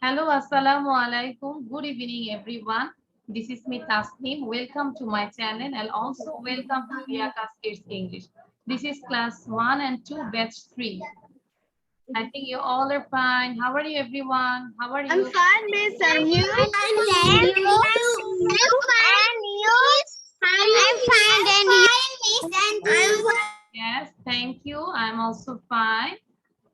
Hello, assalamu alaikum. Good evening, everyone. This is me, Tasneem. Welcome to my channel and also welcome to Riyakas Kids English. This is class 1 and 2, batch 3. I think you all are fine. How are you, everyone? How are I'm you? fine, Miss. And you? And you? I'm fine. And you? Yes, thank you. I'm also fine.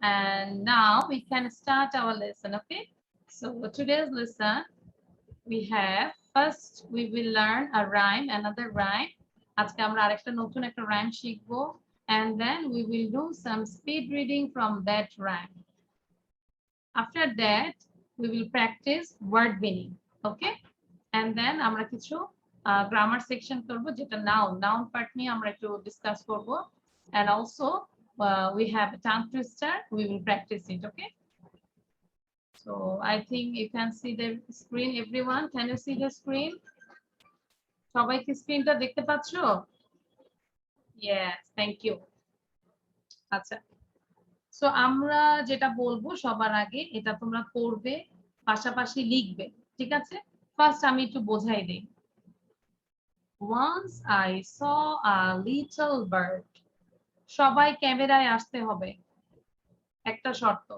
And now we can start our lesson, okay? So today's lesson, we have first we will learn a rhyme, another rhyme. আজকে আমরা আরেকটা নতুন একটা rhyme শিখবো, and then we will do some speed reading from that rhyme. After that we will practice word meaning, okay? And then আমরা কিছু grammar section করব, যেটা noun part নিয়ে আমরা একটু discuss করব, and also we have a tongue twister. We will practice it, okay? So I think you can see the screen, everyone. Can you see the screen? সবাই কি স্ক্রিনটা দেখতে পাচ্ছো? Yes, thank you. আচ্ছা, সো আমরা যেটা বলবো সবার আগে এটা তোমরা পড়বে, পাশাপাশি লিখবে, ঠিক আছে? ফার্স্ট আমি একটু বোঝাই দেই। Once I saw a little bird. সবাই ক্যামেরায় আসতে হবে, একটা শর্ত।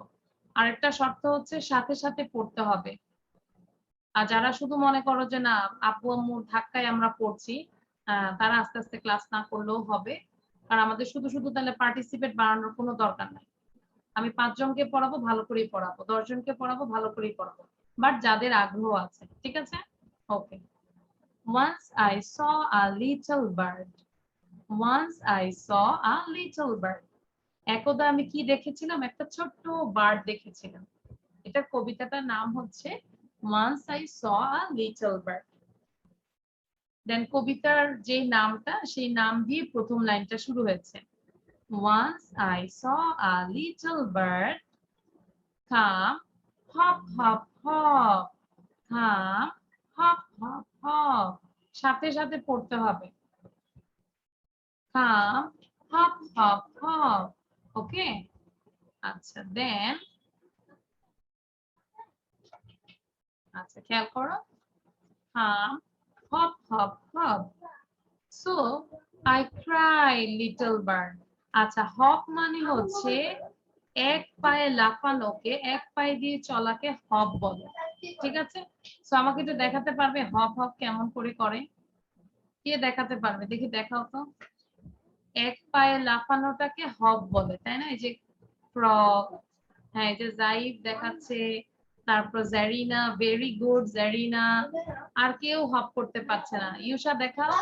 আরেকটা শর্ত হচ্ছে সাথে সাথে পড়তে হবে। আর যারা শুধু মনে করো যে না আপু আম্মুর ধাক্কায় আমরা পড়ছি, তারা আস্তে আস্তে ক্লাস না করলেও হবে, কারণ আমাদের শুধু শুধু তাহলে পার্টিসিপেট বাড়ানোর কোনো দরকার নাই। আমি 5 জনকে পড়াবো, ভালো করেই পড়াবো, 10 জনকে পড়াবো, ভালো করেই পড়াবো, বাট যাদের আগ্রহ আছে, ঠিক আছে? ওকে। Once I saw a little bird. Once I saw a little bird. একদা আমি কি দেখেছিলাম? একটা ছোট্ট বার্ড দেখেছিলাম। এটা কবিতাটার নাম হচ্ছে Once I saw a little bird. দেন কবিতার যে নামটা, সেই নাম দিয়ে প্রথম লাইনটা শুরু হয়েছে। Once I saw a little bird come hop hop hop. Come hop hop hop. সাথে সাথে পড়তে হবে। Come hop hop hop. ওকে, আচ্ছা দেন আচ্ছা খেয়াল করো। Come hop hop hop. So I cried little bird. আচ্ছা, হপ মানে হচ্ছে এক পায়ে লাফানোকে, এক পায়ে দিয়ে চলাকে হপ বলে, ঠিক আছে? সো আমাকে একটু দেখাতে পারবে হপ হপ কেমন করে করে? কে দেখাতে পারবে? দেখি দেখাও তো। এক পায়ে লাফানোটাকে হপ বলে, তাই না? এই যে ফ্রগ, হ্যাঁ এই যে জাইফ দেখাচ্ছে, তারপর জারিনা, ভেরি গুড জারিনা। আর কেউ হপ করতে পারছে না। ইউশা দেখাও।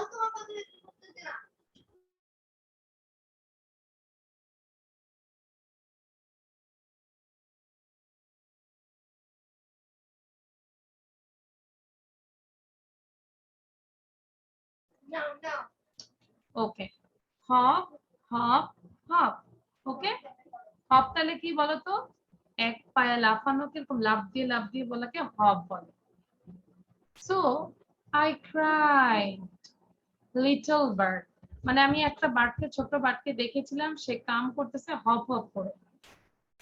ওকে, হপ হপ হপ। ওকে, হপ তাহলে কি বলতো? এক পায়ে লাফানো, কিরকম লাফ দিয়ে বলাকে হপ বলে। So I cried little bird, মানে আমি একটা বার্ডকে, ছোট বার্ডকে দেখেছিলাম, সে কাম করতেছে হপ হপ করে।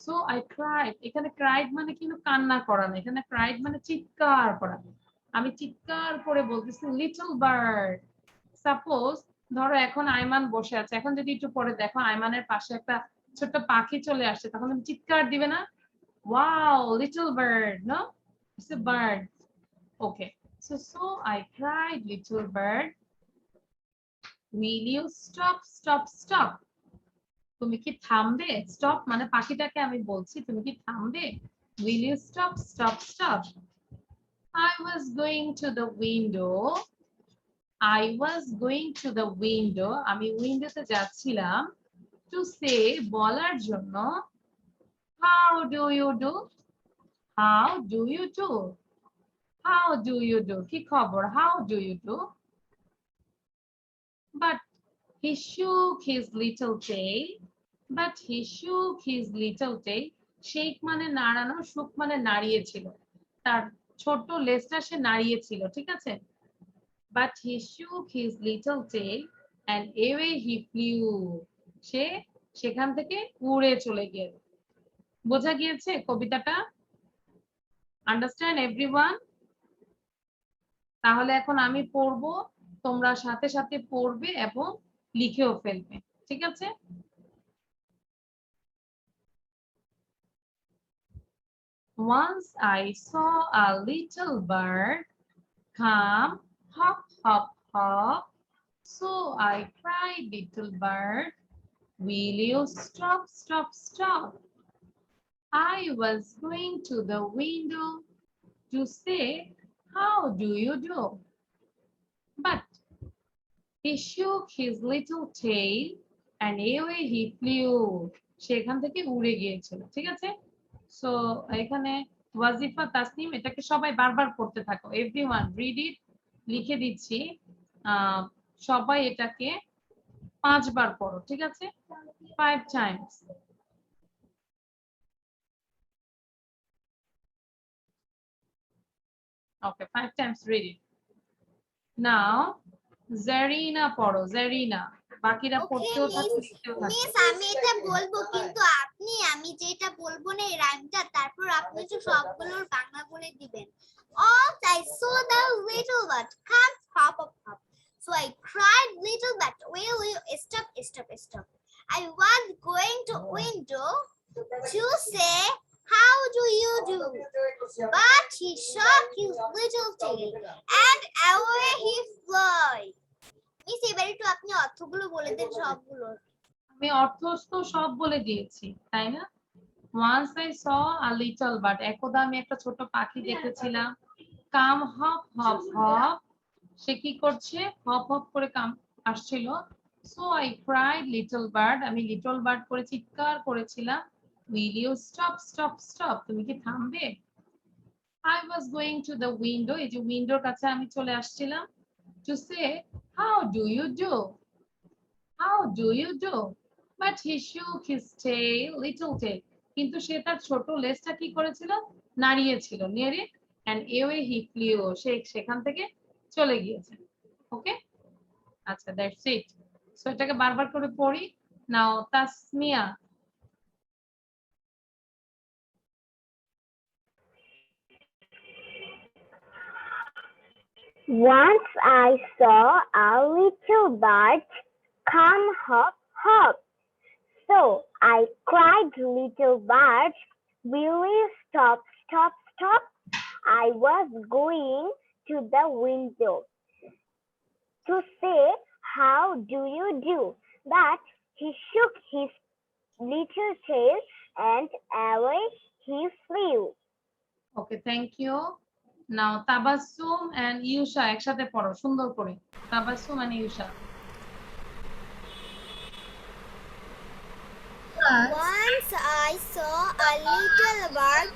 সো আই ক্রাইড, এখানে ক্রাইড মানে কিন্তু কান্না করা না, এখানে ক্রাইড মানে চিৎকার করা। আমি চিৎকার করে বলতেছি লিটল বার্ড। সাপোজ ধরো এখন আইমান বসে আছে, এখন যদি একটু পরে দেখো আইমানের পাশে একটা ছোট্ট পাখি চলে আসছে, তখন তুমি চিৎকার দিবে না? Wow little bird, no? It's a bird. Okay, so I cried little bird, will you stop stop stop. তুমি কি থামবে? স্টপ মানে পাখিটাকে আমি বলছি তুমি কি থামবে? Will you stop stop stop. I was going to the window. I was going to the window. আমি উইন্ডোতে যাচ্ছিলাম to say, বলার জন্য how do you do. How do you do. How do you do, কি খবর? How do you do. But he shook his little tail. But he shook his little tail. shake মানে নাড়ানো, shook মানে নাড়িয়েছিল, তার ছোট লেজটা সে নাড়িয়েছিল, ঠিক আছে? But he shook his little tail and away he flew. সে সেখান থেকে উড়ে চলে গেল। বোঝা গিয়েছে কবিতাটা? Understand everyone? তাহলে এখন আমি পড়বো, তোমরা সাথে সাথে পড়বে এবং লিখেও ফেলবে, ঠিক আছে? Once I saw a little bird come hop hop hop, so I cried, little bird, will you stop stop stop? I was going to the window to say, how do you do? But he shook his little tail and away he flew. সেখান থেকে উড়ে গিয়েছিল, ঠিক আছে? So এখানে ওয়াজিফা তাসনিম এটাকে সবাই বারবার পড়তে থাকো। এভরিওয়ান রিড ইট, লিখে দিচ্ছি। সবাই এটাকে 5 বার পড়ো, ঠিক আছে? 5 Times. Okay, 5 times read it. Now, Zarina পড়ো, Zarina। বাকিরা পড়তেও থাকো, লিখতেও থাকো। মিস আমি এটা বলবো কিন্তু আমি যেটা বলবো না এই রাইমটা তারপর আপনি তো সবগুলোর বাংলা বলে দিবেন। All I saw the little bird come hop hop hop. So I cried, little bird, will you stop stop stop? I was going to window to say, how do you do? But he shook his little tail and away he flew. Miss এবারে একটু আপনি অর্থগুলো বলে দেন সবগুলো। আমি অর্থ তো সব বলে দিয়েছি, তাই না? Once I saw a little bird, একদা আমি একটা ছোট পাখি দেখেছিলাম। Come hop hop hop, সে কি করছে? হপ হপ করে কাম আসছিল। So I cried, little bird, আমি লিটল বার্ড করে চিৎকার করেছিলাম। Will you stop stop stop, তুমি কি থামবে? I was going to the window, এই যে উইন্ডোর কাছে আমি চলে আসছিলাম। To say, how do you do? How do you do? But he shook his tail, little tail. কিন্তু সে তার ছোট লেজটা কি করেছিল? নাড়িয়েছিল, নেড়ে and away he flew, সে সেখান থেকে চলে গিয়েছে। ওকে, আচ্ছা, দ্যাটস ইট। সো এটাকে বারবার করে পড়ি। নাও Tasmia. Once I saw a little bird come hop hop. So I cried, little bird, will you stop stop stop? I was going to the window to say, how do you do? But he shook his little tail and away he flew. Okay, thank you. Now Tabassum and Yusha একসাথে পড়ো সুন্দর করে। Tabassum and Yusha. Once I saw a little bird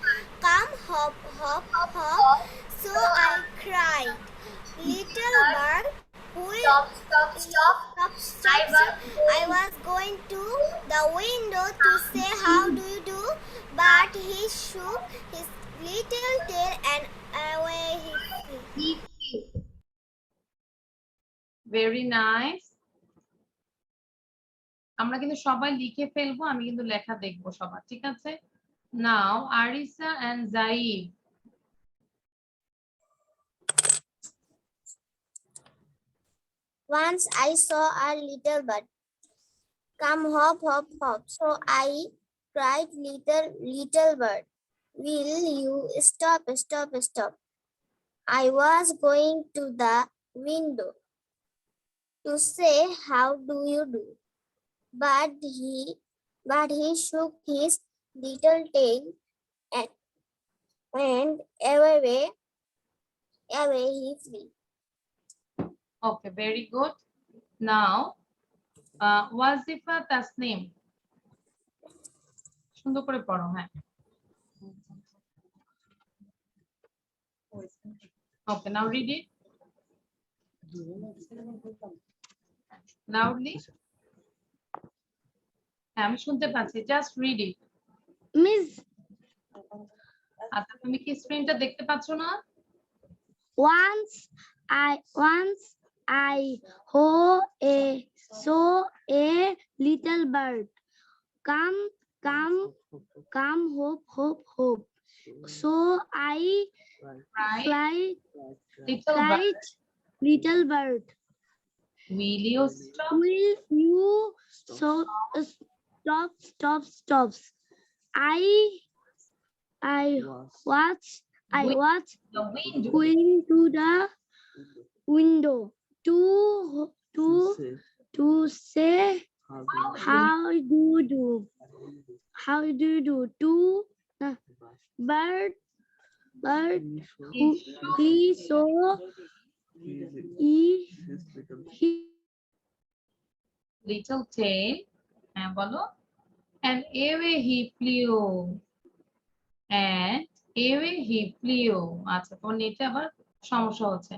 come hop hop hop, so I cried, little bird, stop stop stop stop stop. I was going to the window to say, how do you do? But he shook his little tail and away he flew. Very nice. আমরা কিন্তু সবাই লিখে ফেলবো, আমি কিন্তু লেখা দেখবো সবার, ঠিক আছে? নাও Aricha and jibe. Once I saw a little bird come hop hop hop, so I cried, little bird, will you stop stop stop? I was going to the window to say, how do you do? But he shook his little tail and away he flew. Okay, very good. Now Wajifa Tasnim, সুন্দর করে পড়ো। হ্যাঁ, ওকে, now read it loudly. হ্যাঁ, আমি শুনতে পাচ্ছি, just read it. Miss, আচ্ছা, তুমি কি স্ক্রিনটা দেখতে পাচ্ছ না? once I saw a little bird come hop hop hop. So I Right. fly, Little bird. flight, little bird. Will you stop? Will you stop? I watch With the wind. going to the window to say how do you do? How do you do? To bird he saw he Little tail. হ্যাঁ বলো। And away he flew. And away he flew. আচ্ছা তোমার নেটে আবার সমস্যা হচ্ছে।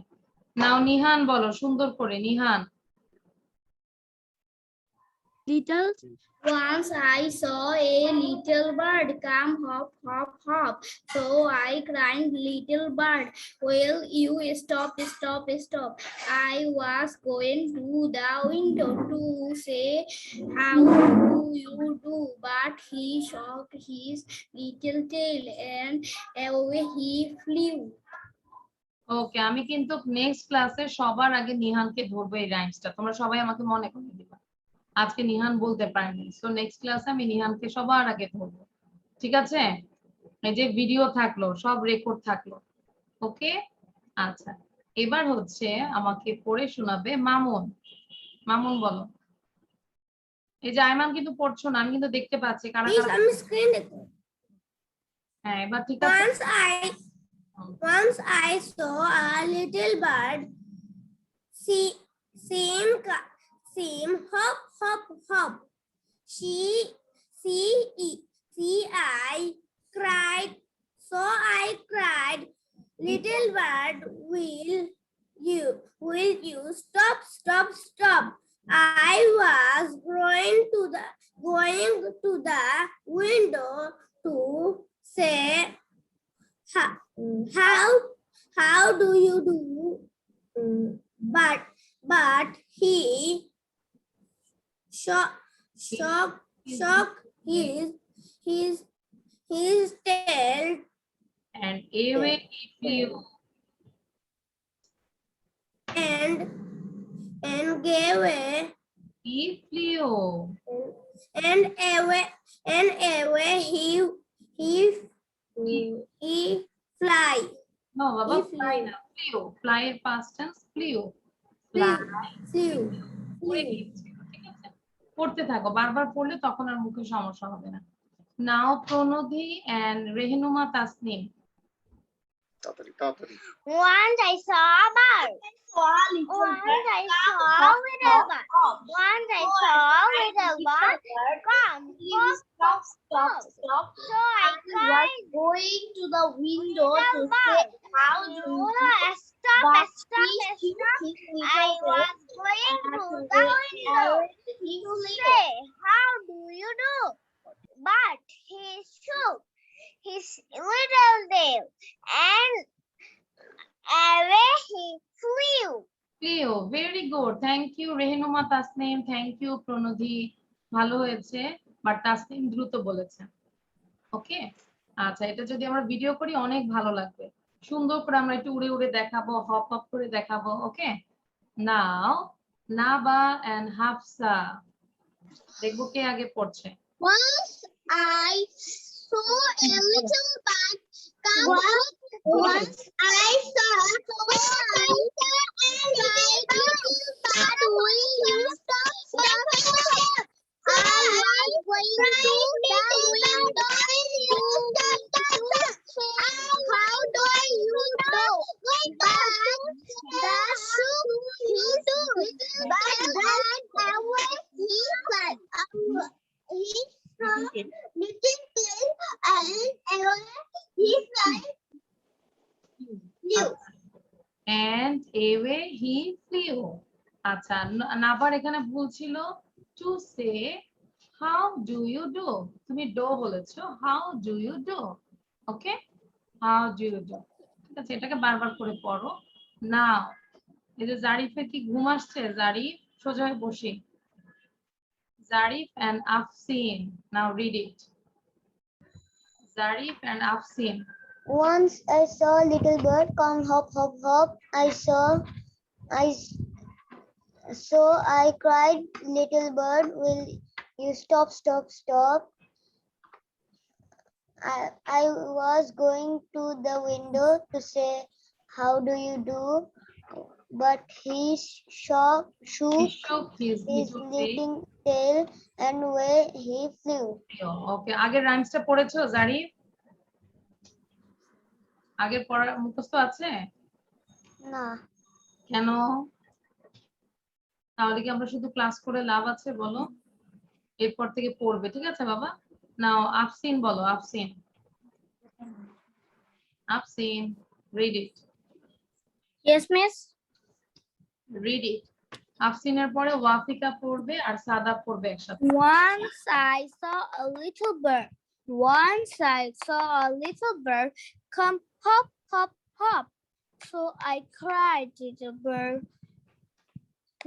নাও নিহান বলো সুন্দর করে Nihan. little Once I saw a little bird come hop, hop, hop. So I cried, little bird, will you stop? I was going to the window to say, how do you do? But he shook his little tail and away he flew. ওকে আমি কিন্তু next ক্লাসে সবার আগে নিহানকে ধরবো এই রাইমসটা তোমরা সবাই আমাকে মনে করে দিবা আজকে নিহান বলতে পারেনি সো নেক্সট ক্লাসে আমি নিহানকে সবার আগে ধরবো ঠিক আছে এই যে ভিডিও থাকলো সব রেকর্ড থাকলো ওকে আচ্ছা এবার হচ্ছে আমাকে পড়ে শোনাবে মামুন মামুন বলো এই যে আইমান কিন্তু পড়ছো না আমি কিন্তু দেখতে পাচ্ছি কারা কারা হ্যাঁ এবার ঠিক আছে Once I saw a little bird seem hop, hop, hop. I cried, so I cried, little bird, will you stop? I was going to the window to say, how do you do? But he shook his tail and away he flew and gave he flew and away he fly. no baba He fly flew. না flew fly এর past tense flew fly Flew. উড়ে গিয়েছিল ঠিক আছে পড়তে থাকো বারবার পড়লে তখন আর মুখে সমস্যা হবে না নাও প্রণোদি and Rehnuma Tasnim Once I saw a bird. Once I saw a little bird. Once I saw a little bird. Come, stop. So I cried, Going to the window to little say, bird, how do you do? stop. But I was going to the window to say, how do you do? But he shook his little tail and away he flew. flew very good thank you Rehnuma Tasnim thank you প্রণোদি ভালো হয়েছে but Tasnim দ্রুত বলেছে ওকে আচ্ছা এটা যদি আমরা video করি অনেক ভালো লাগবে সুন্দর করে আমরা একটু উড়ে উড়ে দেখাবো হপ হপ করে দেখাবো ওকে নাও নাবা এন্ড হাফসা দেখবো কে আগে পড়ছে Once I saw a little bird come Once I saw a little bird will you stop? I was going to the window how do you know? But the shook his but away he flew. He saw little tail and away he flew. and away he flew আচ্ছা নাবার এখানে ভুল ছিল to say how do you do তুমি do বলেছো how do you do okay how do you do ঠিক আছে এটাকে বারবার করে পড়ো নাও এই যে জারিফের কি ঘুম আসছে জারিফ সোজা হয়ে বসি Zarif and Afseen now read it Zarif and Afsin. Once I saw a little bird come hop, hop, hop. So I cried, little bird, will you stop, stop, stop? I was going to the window to say, how do you do? But he shook He shook his his little tail. little tail and away he flew. ওকে, আগের রাইমসটা পড়েছো জারিফ? আগের পড়া মুখস্থ আছে? না, কেন? তাহলে কি আমরা শুধু ক্লাস করে লাভ আছে বলো? এরপর থেকে পড়বে, ঠিক আছে বাবা? নাও আফসিন বলো, আফসিন। আফসিন, read it. Yes, miss. Read it. আফসিনের পরে ওয়াফিকা পড়বে আর সাদা পড়বে একসাথে। Once I saw a little bird. Once I saw a little bird come hop, hop, hop. So I cried, little bird,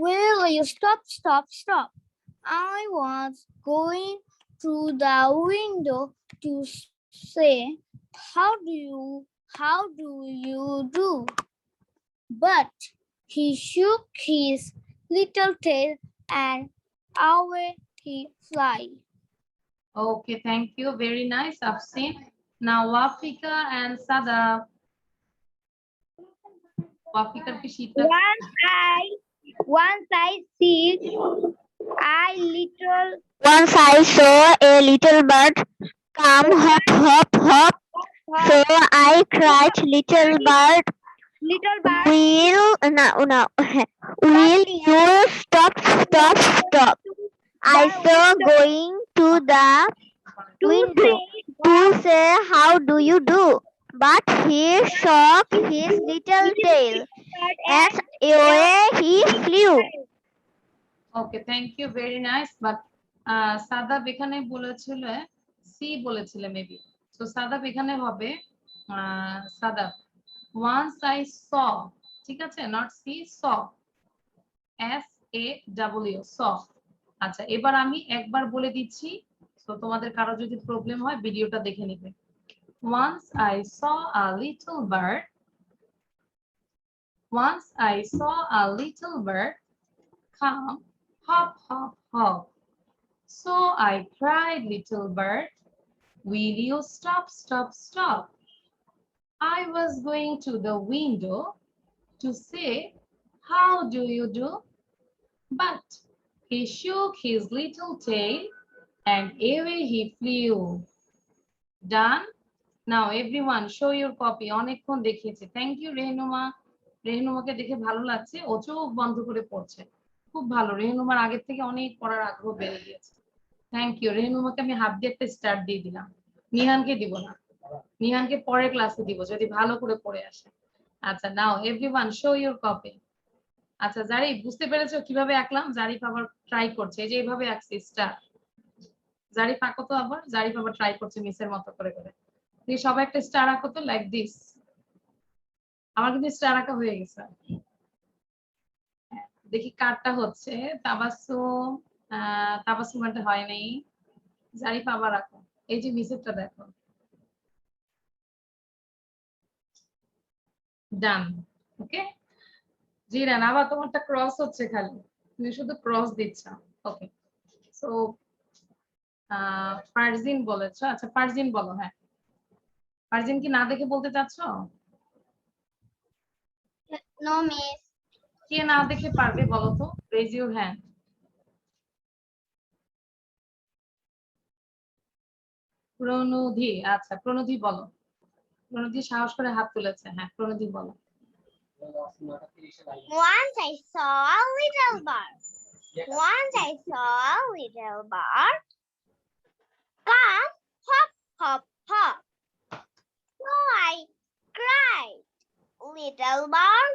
will you stop, stop, stop? I was going through the window to say, how do you do? But he shook his little tail and away he fly. Okay, thank you. Very nice, Afsin. Now Wafika and Sada. Wafika ki sheet Once I saw a little bird come hop, hop, hop. So I cried, little bird, will you stop, stop, stop? I saw going to the window to say, how do you do? But he shook his little tail and away he flew. Okay, thank you. Very nice. But Sada এখানে বলেছিল C বলেছিল maybe. So Sada এখানে হবে Sada. Once I saw, ঠিক আছে? Not see, saw. SAW, saw. আচ্ছা, এবার আমি একবার বলে দিচ্ছি। তো তোমাদের কারো যদি প্রবলেম হয় ভিডিওটা দেখে নেবে। Once I saw a little bird. Once I saw a little bird come hop, hop, hop. So I cried, little bird, will you stop, stop, stop? I was going to the window to say, how do you do? But he shook his little tail and away he flew. Done? Now everyone show your copy. অনেকক্ষণ দেখিয়েছে। Thank you Rehnuma. রেহনুমাকে দেখে ভালো লাগছে, ও চোখ বন্ধ করে পড়ছে। খুব ভালো, রেহনুমার আগের থেকে অনেক পড়ার আগ্রহ বেড়ে গিয়েছে। Thank you. রেহনুমাকে আমি হাফ ডে একটা স্টার্ট দিয়ে দিলাম, নিহানকে দিব না, নিহানকে পরের ক্লাসে দিব যদি ভালো করে পড়ে আসে। আচ্ছা, নাও এভরিওয়ান শো ইউর কপি। আচ্ছা জারিফ, বুঝতে পেরেছো কিভাবে আঁকলাম? জারিফ আবার ট্রাই করছে, এই যে এইভাবে আঁকছি স্টার। জারিফ আঁকো তো আবার, জারিফ আবার ট্রাই করছে মিসের মতো করে করে। তুমি সবাই একটা স্টার আঁকো তো, লাইক দিস। আমার কিন্তু স্টার আঁকা হয়ে গেছে। দেখি কারটা হচ্ছে তাবাসসুম। তাবাসসুমটা হয় নাই। জারিফ আবার আঁকো, এই যে মিসেরটা দেখো। ডান। ওকে, জিরান আবার তোমারটা ক্রস হচ্ছে, খালি তুমি শুধু ক্রস দিচ্ছ। ওকে, সো ফারজিন বলেছো। আচ্ছা ফারজিন বলো। হ্যাঁ, ফারজিন কি না দেখে বলতে চাচ্ছ? No, miss. কে না দেখে পারবে বলো তো? Raise your hand. প্রণধি। আচ্ছা প্রণধি বলো। প্রণধি সাহস করে হাত তুলেছে। হ্যাঁ প্রণধি বলো। Once I saw a little bird. Once I saw a little bird come hop, hop, hop. So I cried, little bird,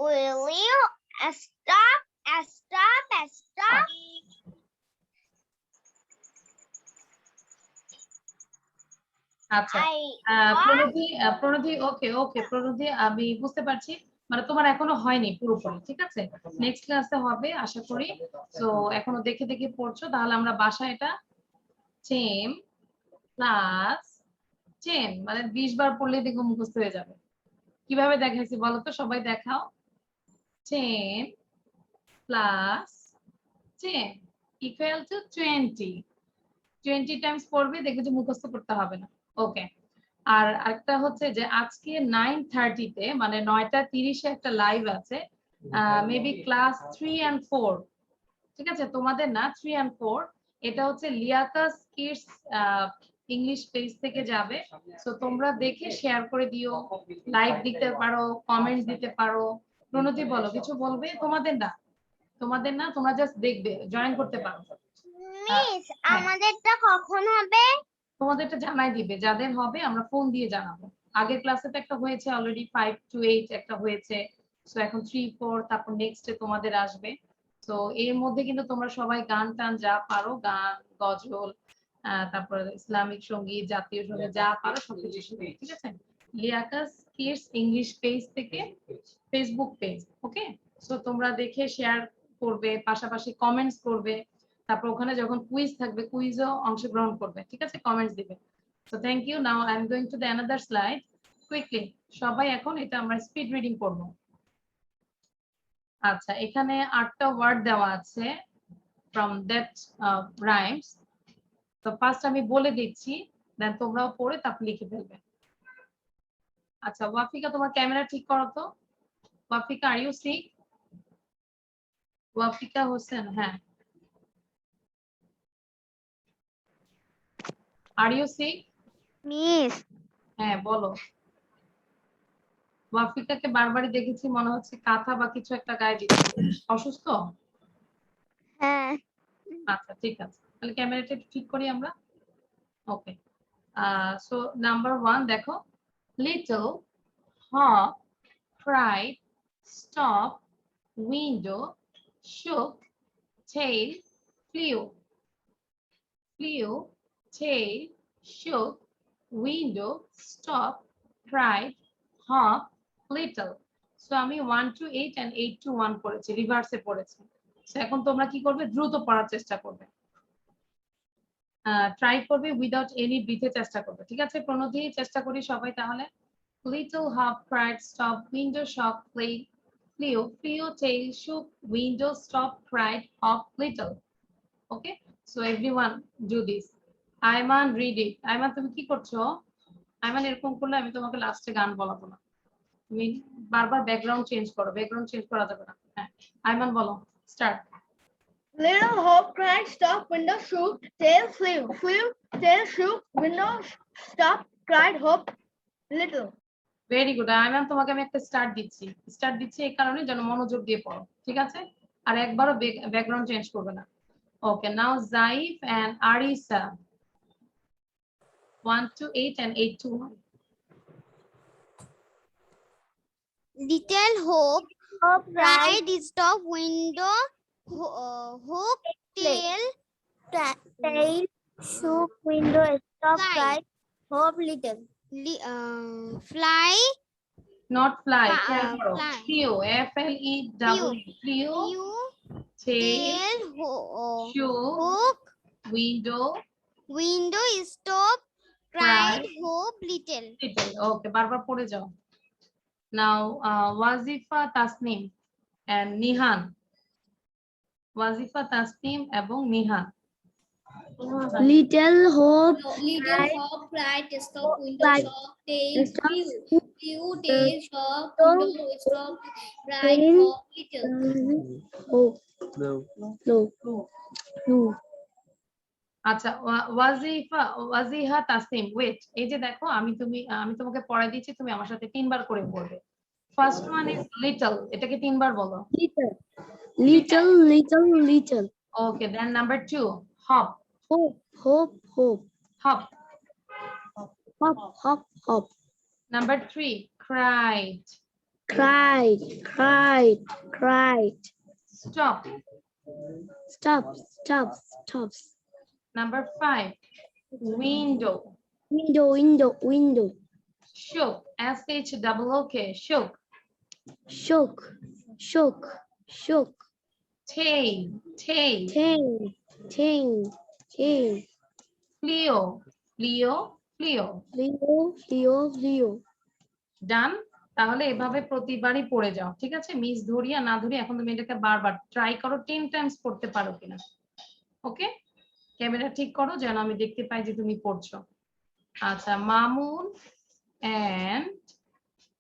will you stop, stop, stop? আচ্ছা প্রণধি ওকে ওকে প্রণধি, আমি বুঝতে পারছি, মানে তোমার এখনো হয়নি পুরোপুরি, ঠিক আছে? নেক্সট ক্লাসে হবে আশা করি। তো এখনো দেখে দেখে পড়ছো, তাহলে আমরা বাসায় এটা সেম প্লাস 10 মানে 20 বার পড়লে দেখো মুখস্থ হয়ে যাবে। কিভাবে দেখাইছি বলো তো, সবাই দেখাও। 10 প্লাস 10 ইকুয়াল টু 20। 20 টাইমস পড়বে, দেখবে যে মুখস্থ করতে হবে না। ওকে, আর একটা হচ্ছে যে আজকে 9:30 তে মানে 9:30 একটা লাইভ আছে, মেবি ক্লাস 3 and 4, ঠিক আছে? তোমাদের না 3 and 4, এটা হচ্ছে লিয়াকাস কিডস ইংলিশ পেজ থেকে যাবে। সো তোমরা দেখে শেয়ার করে দিও, লাইক দিতে পারো, কমেন্টস দিতে পারো। প্রণতি বলো, কিছু বলবে? তোমাদের না, তোমরা জাস্ট দেখবে, জয়েন করতে পারো। মিস আমাদেরটা কখন হবে? তোমাদেরটা জানাই দিবে, যাদের হবে আমরা ফোন দিয়ে জানাবো। আগের ক্লাসে তো একটা হয়েছে অলরেডি, 5 to 8 একটা হয়েছে। সো এখন 3, 4, তারপর নেক্সটে তোমাদের আসবে। তো এর মধ্যে কিন্তু তোমরা সবাই গান টান যা পারো, গান, গজল, তারপর ইসলামিক সঙ্গীত, জাতীয় সঙ্গীত যা পারো সবকিছু শিখবে, ঠিক আছে? লিয়াকাস কিডস ইংলিশ পেজ থেকে, ফেসবুক পেজ। ওকে, সো তোমরা দেখে শেয়ার করবে, পাশাপাশি কমেন্টস করবে। তারপর ওখানে যখন কুইজ থাকবে, কুইজও অংশগ্রহণ করবে, ঠিক আছে? কমেন্টস দিবে। So thank you. Now I am going to the another slide quickly. সবাই এখন এটা আমরা স্পিড রিডিং করব। আচ্ছা, এখানে 8টা ওয়ার্ড দেওয়া আছে ফ্রম দ্যাট রাইমস। তো ফার্স্ট আমি বলে দিচ্ছি, দেন তোমরাও পড়ে তারপর লিখে ফেলবে। আচ্ছা ওয়াফিকা, তোমার ক্যামেরা ঠিক করো তো। Wafika, are you sick? Wafika Hossain, হ্যাঁ, আর ইউ সিক? মিস হ্যাঁ বলো। ওয়াফিকাকে বারবারই দেখেছি, মনে হচ্ছে কাঁথা বা কিছু একটা গায়ে দিচ্ছে। অসুস্থ? হ্যাঁ। আচ্ছা ঠিক আছে, তাহলে ক্যামেরাটা একটু ঠিক করি আমরা। ওকে, সো নাম্বার 1 দেখো, little hop cried, stop, window, shook, tail, flew, flew, tail, shook, window, stop, cried, hop, little. So আমি 1 to 8 and 8 to 1 পড়েছি, রিভার্সে পড়েছি। সো এখন তোমরা কি করবে? দ্রুত পড়ার চেষ্টা করবে, ট্রাই করবে, উইদাউট এনি ব্রিথে চেষ্টা করবে, ঠিক আছে? প্রণতি, চেষ্টা করি সবাই তাহলে। Little hop cried, stop, window shock, flew, flew, tail shook, window stop, cried, hop, little. Okay, so everyone do this. Ayman, read it. Ayman, তুমি কি করছো? Ayman, এরকম করলে আমি তোমাকে লাস্টে গান বলাবো না। তুমি বারবার ব্যাকগ্রাউন্ড চেঞ্জ করো, ব্যাকগ্রাউন্ড চেঞ্জ করা যাবে না। হ্যাঁ, আইমান বলো, start. Little hop cried, stop, window shook, tail flew, flew, tail shook, window stop, cried, hop, little. Very good Ayman, তোমাকে আমি একটা স্টার্ট দিচ্ছি এই কারণে যেন মনোযোগ দিয়ে পড়ো, ঠিক আছে? আর একবারও ব্যাকগ্রাউন্ড চেঞ্জ করবে না। ওকে, নাও জাইফ and Aricha, 1 to 8 and 8 to 1. Little hope cried, stop, window, hook, tail, Tail shook, window stop, Fly. cried, hop, little. fly, Not fly, Fly, খেয়াল করো। fly. Flew, F-L-E-W, flew, flew, tail, tail, shook, hook, window, window, stop, cried, hope, little. little. ওকে, বারবার পড়ে যাও। নাও Wajifa, Tasnim and Nihan. ওয়াজিফা, Tasnim এবং Nihan. Little hope Little hop cried, stop, window cried, shock, tail stop, flew, flew, tail shock, stop, window stop, cried, tail, hop, little. hope, no. আচ্ছা Wajiha, Tasnim, wait. এই যে দেখো, আমি তোমাকে পড়াই দিচ্ছি, তুমি আমার সাথে 3 বার করে পড়বে। ফার্স্ট ওয়ান ইজ লিটল, এটাকে 3 বার বলো। Little. Okay, then number 2 hop, Hope. হপ। Hop. Number 3 cried, Cried. stop. Stops. Number 5 window, Window. shook, S-H-O-O-K, shook. Shook. Tail, Tail. flew, Leo, Leo. Leo. ডান। তাহলে এভাবে প্রতিবারই পড়ে যাও, ঠিক আছে? মিস ধরিয়া না ধরিয়া এখন তুমি এটাকে বারবার ট্রাই করো 10 টাইমস পড়তে পারো কিনা। ওকে, ক্যামেরা ঠিক করো যেন আমি দেখতে পাই যে তুমি পড়ছো। আচ্ছা, মামুন এন্ড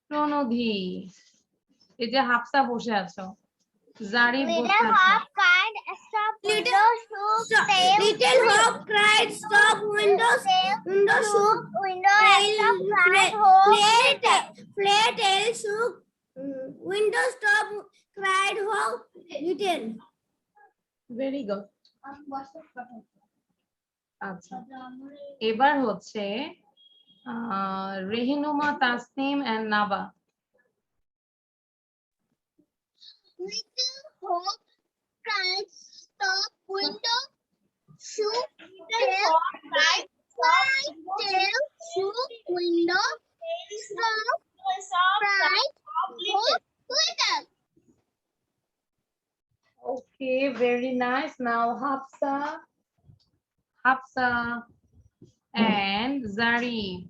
প্রণধি, এই যে হাফসা বসে আছো, জারি বসে Little আছো। hop cried, stop window shook, tail Little hop cried, stop, window shook, window tail stop cried, home flare tail shook, window stop, cried hop, little. Very good. আচ্ছা, এবার হচ্ছে Rehinuma, Tasnim and Naba. Little hop cried, stop window shook, tail cried, tail shook, window stop cried, home little. Okay, very nice. Now Hafsa and Zarif.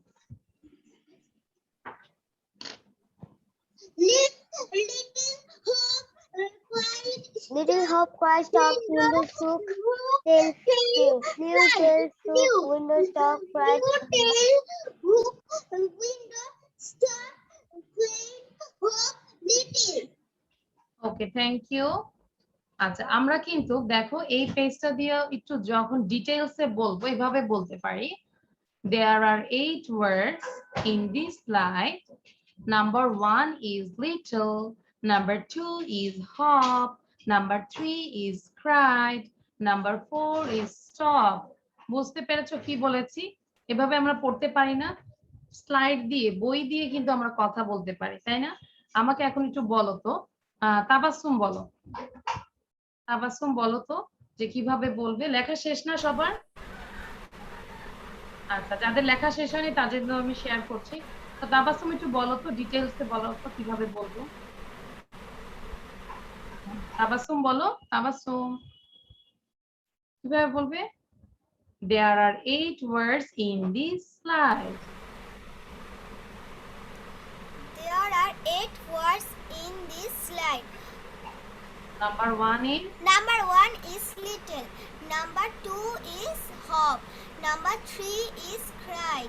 Little hop cried, stop window shook, tail flew, tail shook, window stop cried, window stop cried, hop little. Okay, thank you. আচ্ছা, আমরা কিন্তু দেখো এই পেজটা দিয়ে একটু যখন ডিটেইলসে বলবো এভাবে বলতে পারি। There are 8 words in this slide. Number 1 is little, number 2 is hop, number 3 is cried, number 4 is stop. বুঝতে পেরেছো কি বলেছি? এভাবে আমরা পড়তে পারি না, স্লাইড দিয়ে বই দিয়ে কিন্তু আমরা কথা বলতে পারি, তাই না? আমাকে এখন একটু বলো তো, তাবাসসুম বলো, তাবাসসুম বলো তো যে কিভাবে বলবে। লেখা শেষ না সবার? আচ্ছা, যাদের লেখা শেষ হয়নি তাদের জন্য আমি শেয়ার করছি। তো তাবাসসুম একটু বলো তো, ডিটেইলসে বলো তো কিভাবে বলবো। তাবাসসুম বলো, তাবাসসুম কিভাবে বলবে? There are 8 words in this slide. There are 8 words in this slide. Number 1 is Number 1 is little. Number 2 is hop. Number 3 is cry.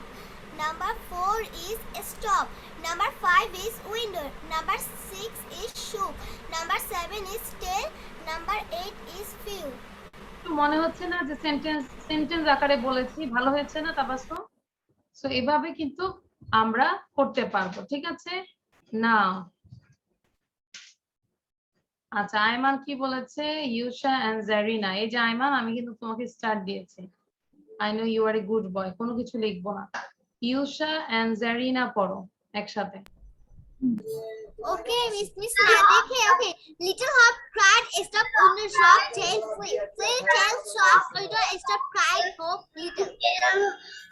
Number 4 is stop. Number 5 is window. Number 6 is shook. Number 7 is tail. Number 8 is few. একটু মনে হচ্ছে না যে sentence আকারে বলেছি? ভালো হয়েছে না তাবাসসুম? সো এভাবে কিন্তু আমরা করতে পারবো, ঠিক আছে? না, আচ্ছা, আয়মান কি বলেছে? ইউশা এন্ড জারিনা। এই যে আয়মান, আমি কিন্তু তোমাকে স্টার্ট দিয়েছি। I know you are a good boy, কোনো কিছু লিখবো না। ইউশা এন্ড জারিনা পড়ো একসাথে। Okay, Miss Nadike. Okay. Little hop cried, stop window shop, tail flip, tail shop, window stop cried, hop little.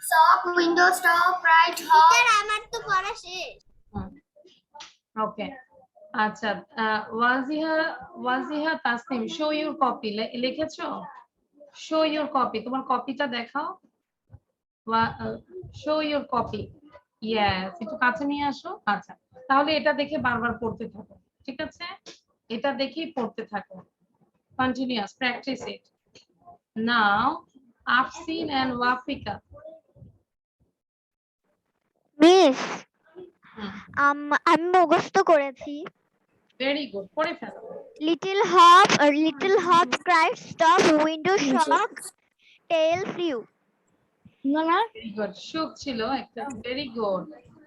Stop, window stop, cried hop. Teacher, আমার তো পড়া শেষ। ওকে, আচ্ছা, Wajiha Tasnim, show your copy. লিখেছো? Show your copy, তোমার কপিটা দেখাও। Show your copy. Yes, একটু কাছে নিয়ে আসো। আচ্ছা, তাহলে এটা দেখে বারবার পড়তে থাকো, ঠিক আছে? এটা দেখেই পড়তে থাকো, continuous practice it. Now Afsin and Wafika. Miss আমি মুখস্থ করেছি। ভেরি গুড, পড়ে ফেলো। Little hop cried, stop window shock, tail flew. Very good, সুখ ছিল একটা। Very good.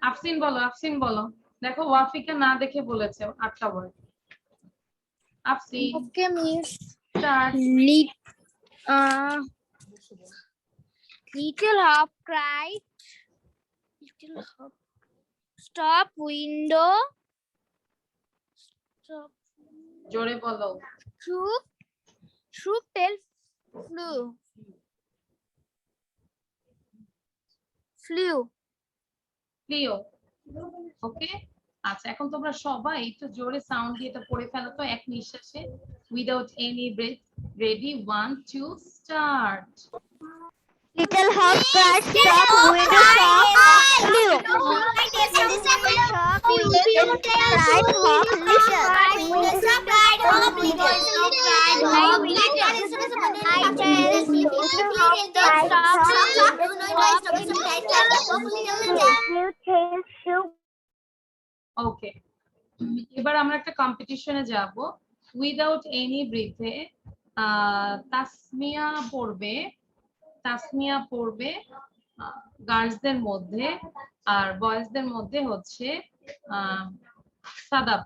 আফসিন বলো, আফসিন বলো। দেখো ওয়াফিকা না দেখে বলেছে 8টা word. Afsin, Okay, Miss. Start. Little hop cried. Little hop. Stop window. Stop. জোরে বলো। Shook tail flew. প্লিও। ওকে, আচ্ছা, এখন তোমরা সবাই একটু জোরে সাউন্ড দিয়ে এটা পড়ে ফেলো তো এক নিঃশ্বাসে, without any breath. Ready, 1 2 start. Little hop cried, stop, window stop, flew. Shop, window cried, hop, little. ওকে, এবার আমরা একটা কম্পিটিশনে যাব। উইদাউট এনি ব্রিথে তাসমিয়া পড়বে গার্লসদের মধ্যে, আর বয়েজদের মধ্যে হচ্ছে সাদাব।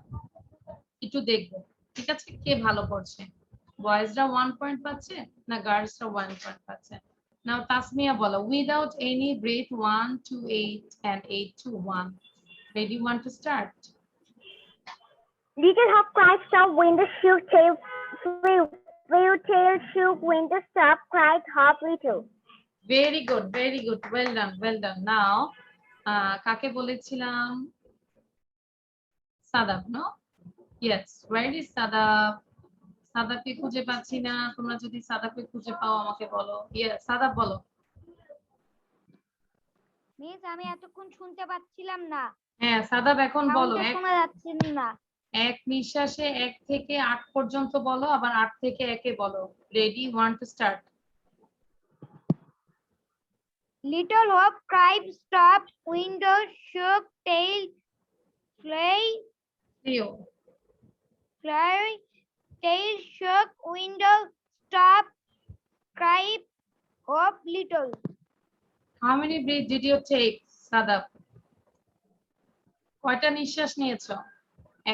একটু দেখবো, ঠিক আছে, কে ভালো করছে। বয়েজরা 1 পয়েন্ট পাচ্ছে না গার্লসরা 1 পয়েন্ট পাচ্ছে। নাও তাসমিয়া বলো, without any breadth 1 to 8 and 8 to 1. Ready, 1 to start. Little hop cried, stop, window shook, tail flew. Flew, tail shook, window stop, cried, hop, little. Very good, very good. Well done, well done. Now, কাকে বলেছিলাম? Shadab, no? Yes, where is Shadab? সাদাবকে খুঁজে পাচ্ছি না। তোমরা যদি সাদাবকে খুঁজে পাও আমাকে বলো। Yes, সাদাব বলো। মিস আমি এতক্ষণ শুনতে পাচ্ছিলাম না। হ্যাঁ, সাদাব এখন বলো। শোনা যাচ্ছে না। এক নিঃশ্বাসে 1 থেকে 8 পর্যন্ত বলো, আবার 8 থেকে 1 বলো। Ready, 1 to start. Little hop cried, stop, window shook, tail Leo. fly, tail shook, window stop, cried, hop, little. How many breaths did you take, Shadab? কয়টা নিঃশ্বাস নিয়েছো?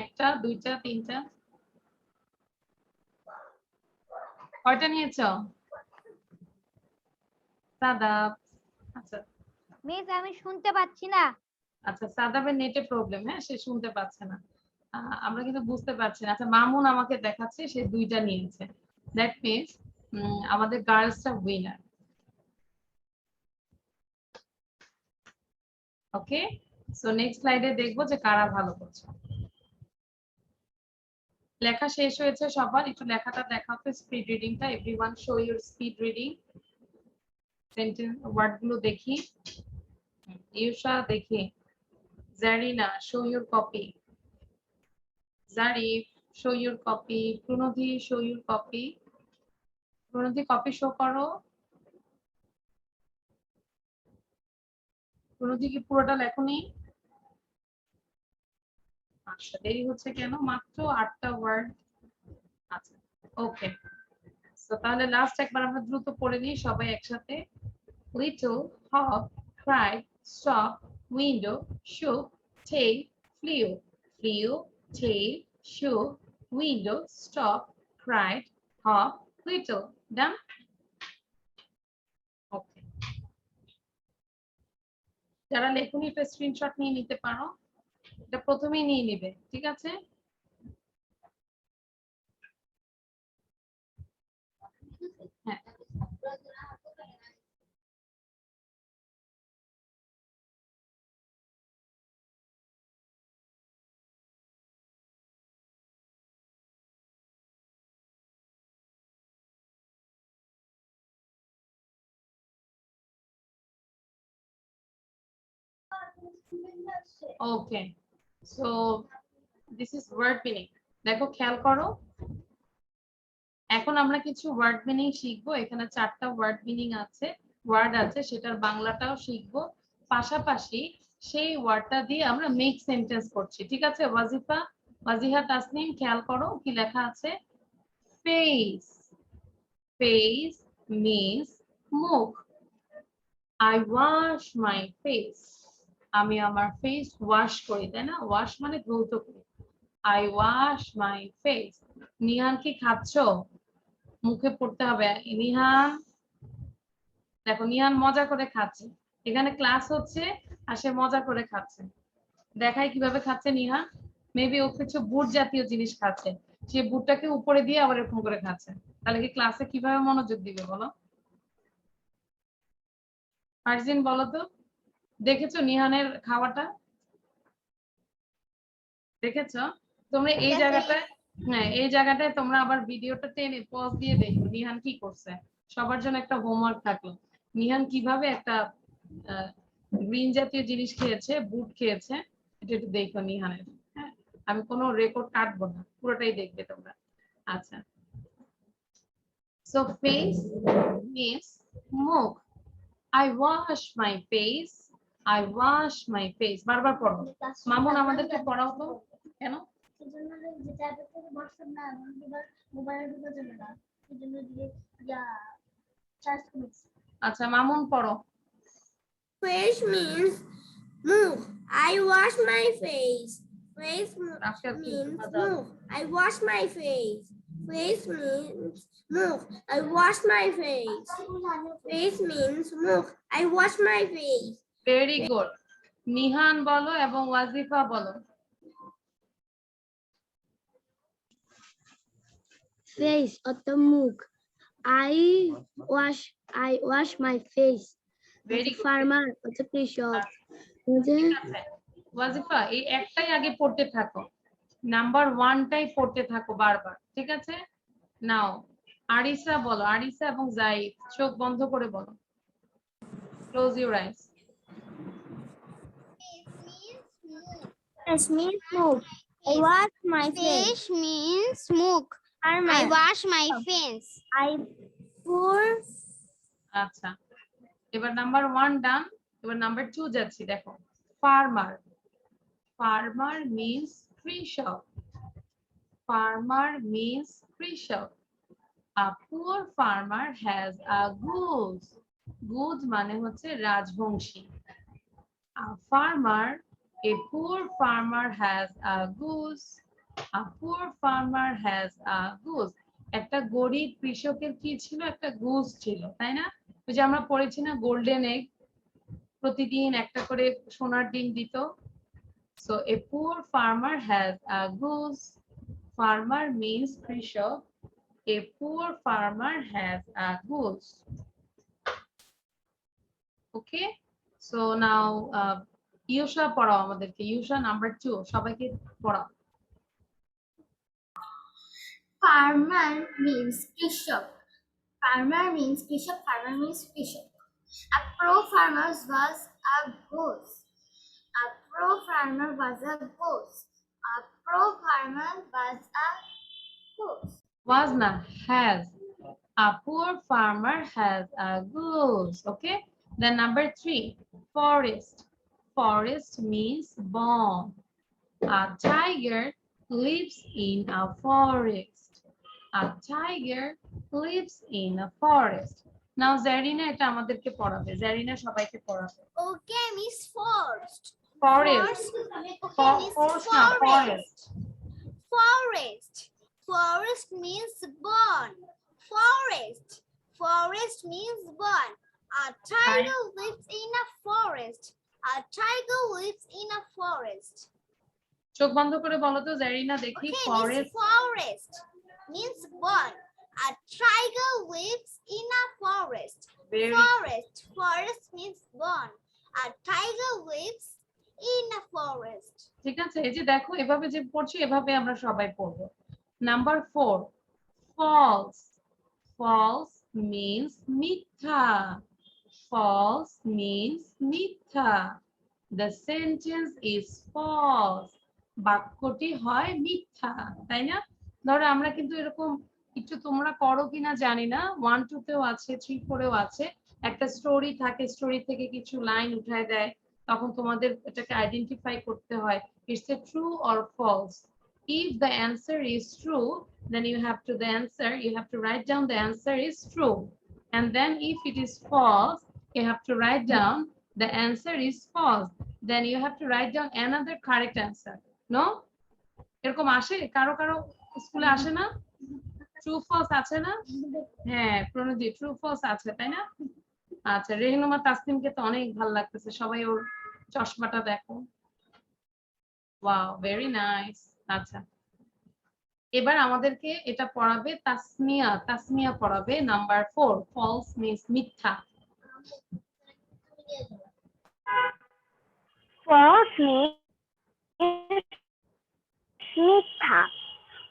একটা, দুইটা, তিনটা? কয়টা নিয়েছো সাদাব? আচ্ছা মিস আমি শুনতে পাচ্ছি না। আচ্ছা, সাদাবের নেটে প্রবলেম, হ্যাঁ, সে শুনতে পাচ্ছে না। আমরা কিন্তু বুঝতে পারছি না। আচ্ছা, মামুন আমাকে দেখাচ্ছে সে 2টা নিয়েছে। দ্যাট মিন্স আমাদের গার্লসটা উইনার। ওকে, সো নেক্সট স্লাইডে দেখবো যে কারা ভালো করছে। লেখা শেষ হয়েছে সবার? একটু লেখাটা দেখাও তো, স্পিড রিডিংটা। Everyone show your speed reading. Sentence ওয়ার্ডগুলো দেখি। ইউশা দেখি। Zarina, show your copy. Zarif, show your copy. Pranodhi, show your copy. Pranodhi, copy show করো। Pranodhi কি পুরোটা লেখনি? আচ্ছা, দেরি হচ্ছে কেন? মাত্র 8টা ওয়ার্ড। আচ্ছা, ওকে। সো তাহলে লাস্ট একবার আমরা দ্রুত পড়ে নিই সবাই একসাথে। Little hop cried, stop, window shook, tail flew. Flew, tail shook, window stop, cried, hop, little. Done? Okay. যারা লেখনি একটা স্ক্রিনশট নিয়ে নিতে পারো, এটা প্রথমেই নিয়ে নিবে, ঠিক আছে? হ্যাঁ, okay. So this is word meaning. দেখো, খেয়াল করো, এখন আমরা কিছু ওয়ার্ড মিনিং শিখবো। এখানে 4টা ওয়ার্ড মিনিং আছে, ওয়ার্ড আছে, সেটার বাংলাটাও শিখবো। পাশাপাশি সেই ওয়ার্ডটা দিয়ে আমরা মেক সেন্টেন্স করছি, ঠিক আছে? ওয়াজিহা, তাসনিম, খেয়াল করো কি লেখা আছে। ফেস, ফেস মিন্স মুখ। I wash my face. আমি আমার ফেস ওয়াশ করি, তাই না? ওয়াশ মানে ধৌত করি। I wash my face. Nihan কি খাচ্ছো? মুখে পড়তে হবে। নিহান, দেখো নিহান মজা করে খাচ্ছে। এখানে ক্লাস হচ্ছে আর সে মজা করে খাচ্ছে। দেখাই কিভাবে খাচ্ছে নিহান। মেবি ও কিছু বুট জাতীয় জিনিস খাচ্ছে, সে বুটটাকে উপরে দিয়ে আবার এরকম করে খাচ্ছে। তাহলে কি ক্লাসে কিভাবে মনোযোগ দিবে বলো? ফারজিন বলো তো, দেখেছো নিহানের খাওয়াটা? দেখেছো? তোমরা এই জায়গাটায়, হ্যাঁ, এই জায়গাটায় তোমরা আবার ভিডিওটা টেনে পজ দিয়ে দেখো নিহান কি করছে। সবার জন্য একটা হোমওয়ার্ক থাকলো। নিহান কিভাবে একটা গ্রিন জাতীয় জিনিস খেয়েছে, বুট খেয়েছে, এটা একটু দেখো নিহানের। হ্যাঁ, আমি কোনো রেকর্ড কাটবো না, পুরোটাই দেখবে তোমরা। আচ্ছা, so face means মুখ। I wash my face, I wash my face। বারবার পড়ো। মামুন আমাদেরকে পড়াও তো। কেন? আচ্ছা মামুন পড়ো। Face means move. I wash my face. Face means move. I wash my face. Face means move. I wash my face. Face means move. I wash my face. Very good. Nihan বলো এবং ওয়াজিফা বলো। Face অর্থাৎ মুখ। I wash my face। Very good. Farmer অর্থাৎ কৃষক। ঠিক আছে ওয়াজিফা, এই একটাই আগে পড়তে থাকো, নাম্বার 1টাই পড়তে থাকো বারবার, ঠিক আছে? নাও আরিসা বলো, আরিসা এবং জাইদ চোখ বন্ধ করে বলো, close your eyes. Face means move. I wash my face. Face means মুখ। I Farmer. wash my face. I pour. আচ্ছা, এবার নাম্বার 1 ডান, এবার নাম্বার 2 যাচ্ছি। দেখো ফার্মার, ফার্মার মিন্স কৃষক, ফার্মার মিন্স কৃষক। A poor farmer has a goose, goose মানে হচ্ছে Rajbanshi. A farmer, a poor farmer has a goose, a poor farmer has a goose। একটা গরিব কৃষকের কি ছিল? একটা গুজ ছিল, তাই না? ওই যে আমরা পড়েছি না গোল্ডেন এগ, প্রতিদিন একটা করে সোনার ডিম দিত। So a poor farmer has a goose. Farmer means কৃষক, a poor farmer has a goose. Okay, so now Yusha পড়াও আমাদেরকে। ইউশা নাম্বার 2 সবাইকে পড়াও। Farmer means কৃষক। Farmer means কৃষক। Farmer means কৃষক। A pro farmer was a goose. A pro farmer was a goose. A pro farmer was a goose. Was না, has। A poor farmer has a goose. Okay, then number 3 forest, forest means bone। A tiger lives in a forest, a tiger lives in a forest। Now Zarina এটা আমাদেরকে পড়াবে, জারিনা সবাইকে পড়াবে। Okay, Miss Forest. Forest, forest না, forest। Forest. Forest means bone. Forest. Forest means bone. A tiger lives in a forest. A tiger lives in a forest. চোখ বন্ধ করে বলো তো জারিনা দেখি। Okay, forest, Miss Forest means bone. A tiger lives in a forest. very Forest. Forest means bone. A tiger lives in a forest. ঠিক আছে। এই যে দেখো এভাবে যে পড়ছি এভাবে আমরা সবাই পড়বো। নাম্বার 4 false, false means মিথ্যা, false means মিথ্যা। The sentence is false, বাক্যটি হয় মিথ্যা, তাই না? ধরো আমরা কিন্তু এরকম একটু, তোমরা করো কিনা জানি না, 1 2 তেও আছে, 3 4 এও আছে। একটা স্টোরি থাকে, স্টোরি থেকে কিছু লাইন উঠায় দেয়, তখন তোমাদের এটাকে আইডেন্টিফাই করতে হয় it's a true or false. If the answer is true, then you have to write down the answer is true, and then if it is false, you have to write down the answer is false, then you have to write down another correct answer. No, এরকম আসে কারো কারো স্কুলে আসে না? True false আছে না? হ্যাঁ প্রণতি, ট্রু ফলস আছে, তাই না? আচ্ছা, রেহনুমা তাসনিমকে তো অনেক ভালো লাগতেছে, সবাই ওর চশমাটা দেখো। Wow, very nice. আচ্ছা, এবার আমাদেরকে এটা পড়াবে তাসমিয়া, তাসমিয়া পড়াবে নাম্বার 4 ফলস মিন্স মিথ্যা। False means mitha.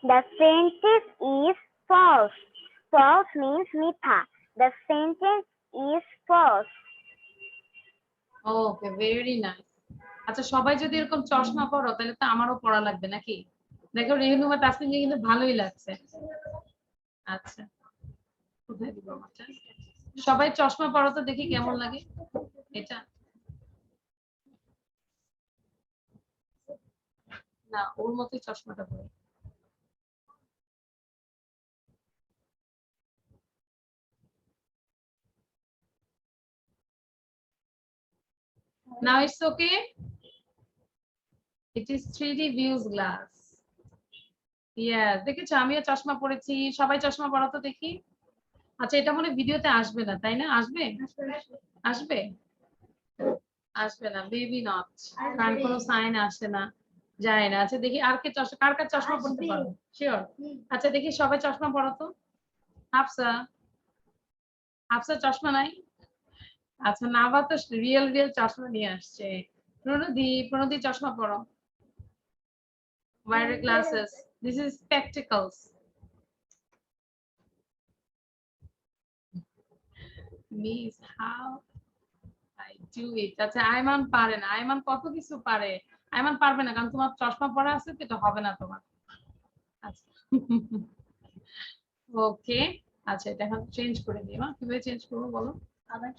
The sentence is false. False means mitha. The sentence is false. Okay, very nice. আচ্ছা, সবাই যদি এরকম চশমা পরো তাহলে তো আমারও পড়া লাগবে নাকি? দেখো রেহনুমা তাসনিমকে কিন্তু ভালোই লাগছে। আচ্ছা, কোথায় দিব আমারটা? সবাই চশমা পরো তো দেখি কেমন লাগে এটা। না, ওর মতোই চশমাটা পরে। Now it's okay. It is 3D views glass. Yes, দেখেছো আমিও চশমা পরেছি, সবাই চশমা পরা তো দেখি। আচ্ছা, এটা মনে ভিডিওতে আসবে না, তাই না? আসবে? আসবে? আসবে না, বেবি নট, কারণ কোনো সাইন আসে না, যায় না। আচ্ছা দেখি আর কে চশমা, কার কার চশমা পড়তে পারো শিওর? আচ্ছা দেখি সবাই চশমা পরো তো। হাফসা, হাফসা চশমা নাই? আচ্ছা, নাভা তো রিয়েল রিয়েল চশমা নিয়ে আসছে। প্রণতি, প্রণতি চশমা পরো। Wear glasses. This is spectacles. Miss, how I do it. আচ্ছা, আয়মান পারে না। আয়মান কত কিছু পারে। আয়মান পারবে না কারণ তোমার চশমা পরা আছে তো, এটা হবে না তোমার। আচ্ছা ওকে, আচ্ছা এটা এখন চেঞ্জ করে দিই। কিভাবে চেঞ্জ করবো বলো? আবার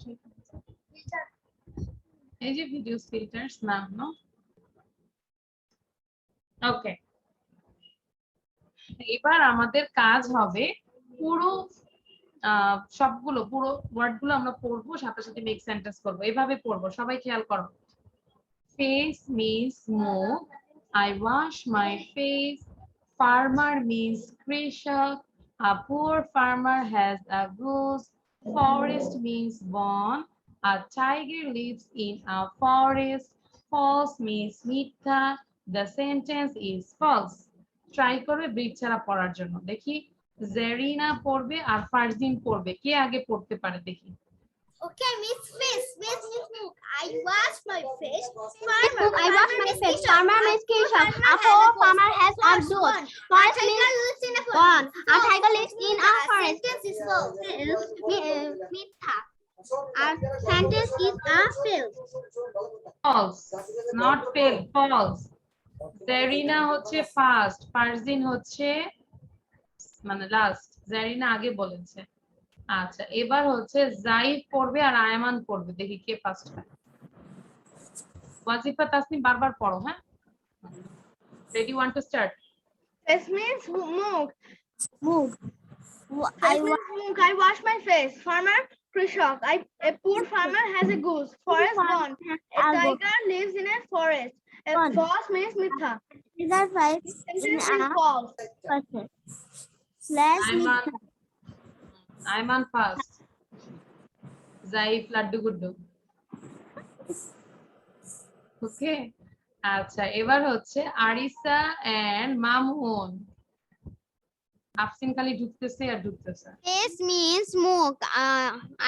এই যে ভিডিও ফিল্টারস না, নো ওকে। এবার আমাদের কাজ হবে পুরো সবগুলো পুরো ওয়ার্ড গুলো আমরা পড়বো, সাথে সাথে মেক সেন্টেন্স করবো। এভাবে পড়বো, সবাই খেয়াল করো। Face means move. I wash my face. Farmer means Krishak. A poor farmer has a goose. Forest means bond. A tiger lives in a forest. False means mitha. The sentence is false. Try করবে bridge ছাড়া পড়ার জন্য। দেখি জেরিনা পড়বে আর ফারজিন পড়বে, কে আগে পড়তে পারে দেখি। Okay, Miss Face. Face means move. I wash my face. I wash my face. Farmer means Krishak. A poor farmer has a goose. Forest means bond. A tiger lives in a forest. Sentence is false. Mitha. Our sentence is a false. False, not fail, false. Zarina হচ্ছে first, Farzin হচ্ছে মানে last, Zarina আগে বলেছে। আচ্ছা, এবার হচ্ছে জাইফ পড়বে আর আয়মান পড়বে, দেখি কে ফার্স্ট হয়। ওয়াজিফা তাসনিম বারবার পড়ো, হ্যাঁ? Ready, 1 to start. Face means move. Move. Face means move. I wash my face. Farmer Krishak. A poor farmer has a goose. Forest gone. A tiger lives in a forest. False means mitha. That right. Sentence is false. Slash Ayman, Ayman first, Zaif লাড্ডু গুড্ডু। Okay, আচ্ছা এবার হচ্ছে Aricha and Mamun. আফসিন খালি ঢুকতেছে আর ঢুকতেছে। Face means smoke.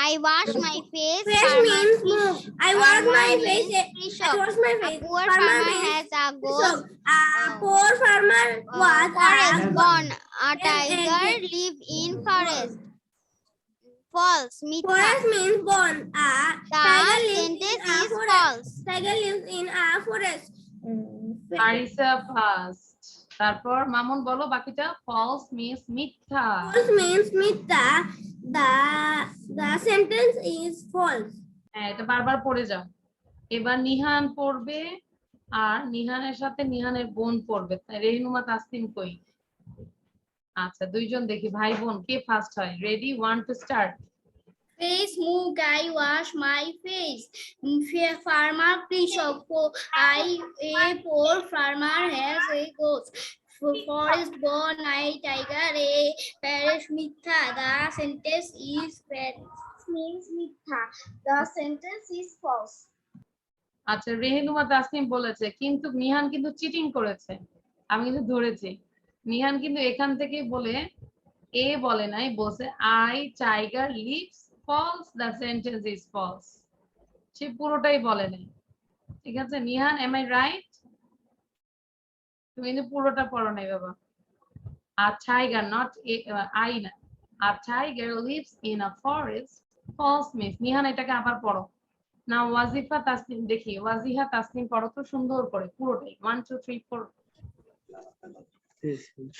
I wash my face. Face means move. I wash my face. Krishak. I wash my A face. poor Farmer farmer means has a goose. A poor farmer was Forest a gone. A tiger live in forest. False. Mitha. forest means born. A The tiger lives in sentence a is forest. false. Tiger lives in a forest. Arisa first, তারপর মামুন বলো বাকিটা। False means মিথ্যা। False means mitha. The sentence is false. হ্যাঁ, এটা বারবার পড়ে যাও। এবার নিহান পড়বে আর নিহানের সাথে নিহানের বোন পড়বে। রেহনুমা তাসনিম কই? আচ্ছা, দুইজন দেখি ভাই বোন কে ফার্স্ট হয়। Ready, 1 to start. Face move, I wash my face. Farmer Krishak. A poor farmer has a goat. Forest born, I tiger, a parish mitha. The sentence is false. Means mitha. The sentence is false. আচ্ছা, রেহনুমা তাসনিম বলেছে কিন্তু নিহান কিন্তু cheating করেছে, আমি কিন্তু ধরেছি। নিহান কিন্তু এখান থেকে বলে এ বলে নাই, বলছে I tiger lives false, the sentence is false. সে পুরোটাই বলে নাই, ঠিক আছে নিহান, এম আই রাইট? তুমি কিন্তু পুরোটা পড়ো নাই বাবা। আর টাইগার, নট আই না। আর tiger lives in a forest, false means Nihan এটাকে আবার পড়ো না ওয়াজিফা তাসনিম দেখি ওয়াজিহা তাসনিম পড়ো তো সুন্দর করে পুরোটাই 1 2 3 4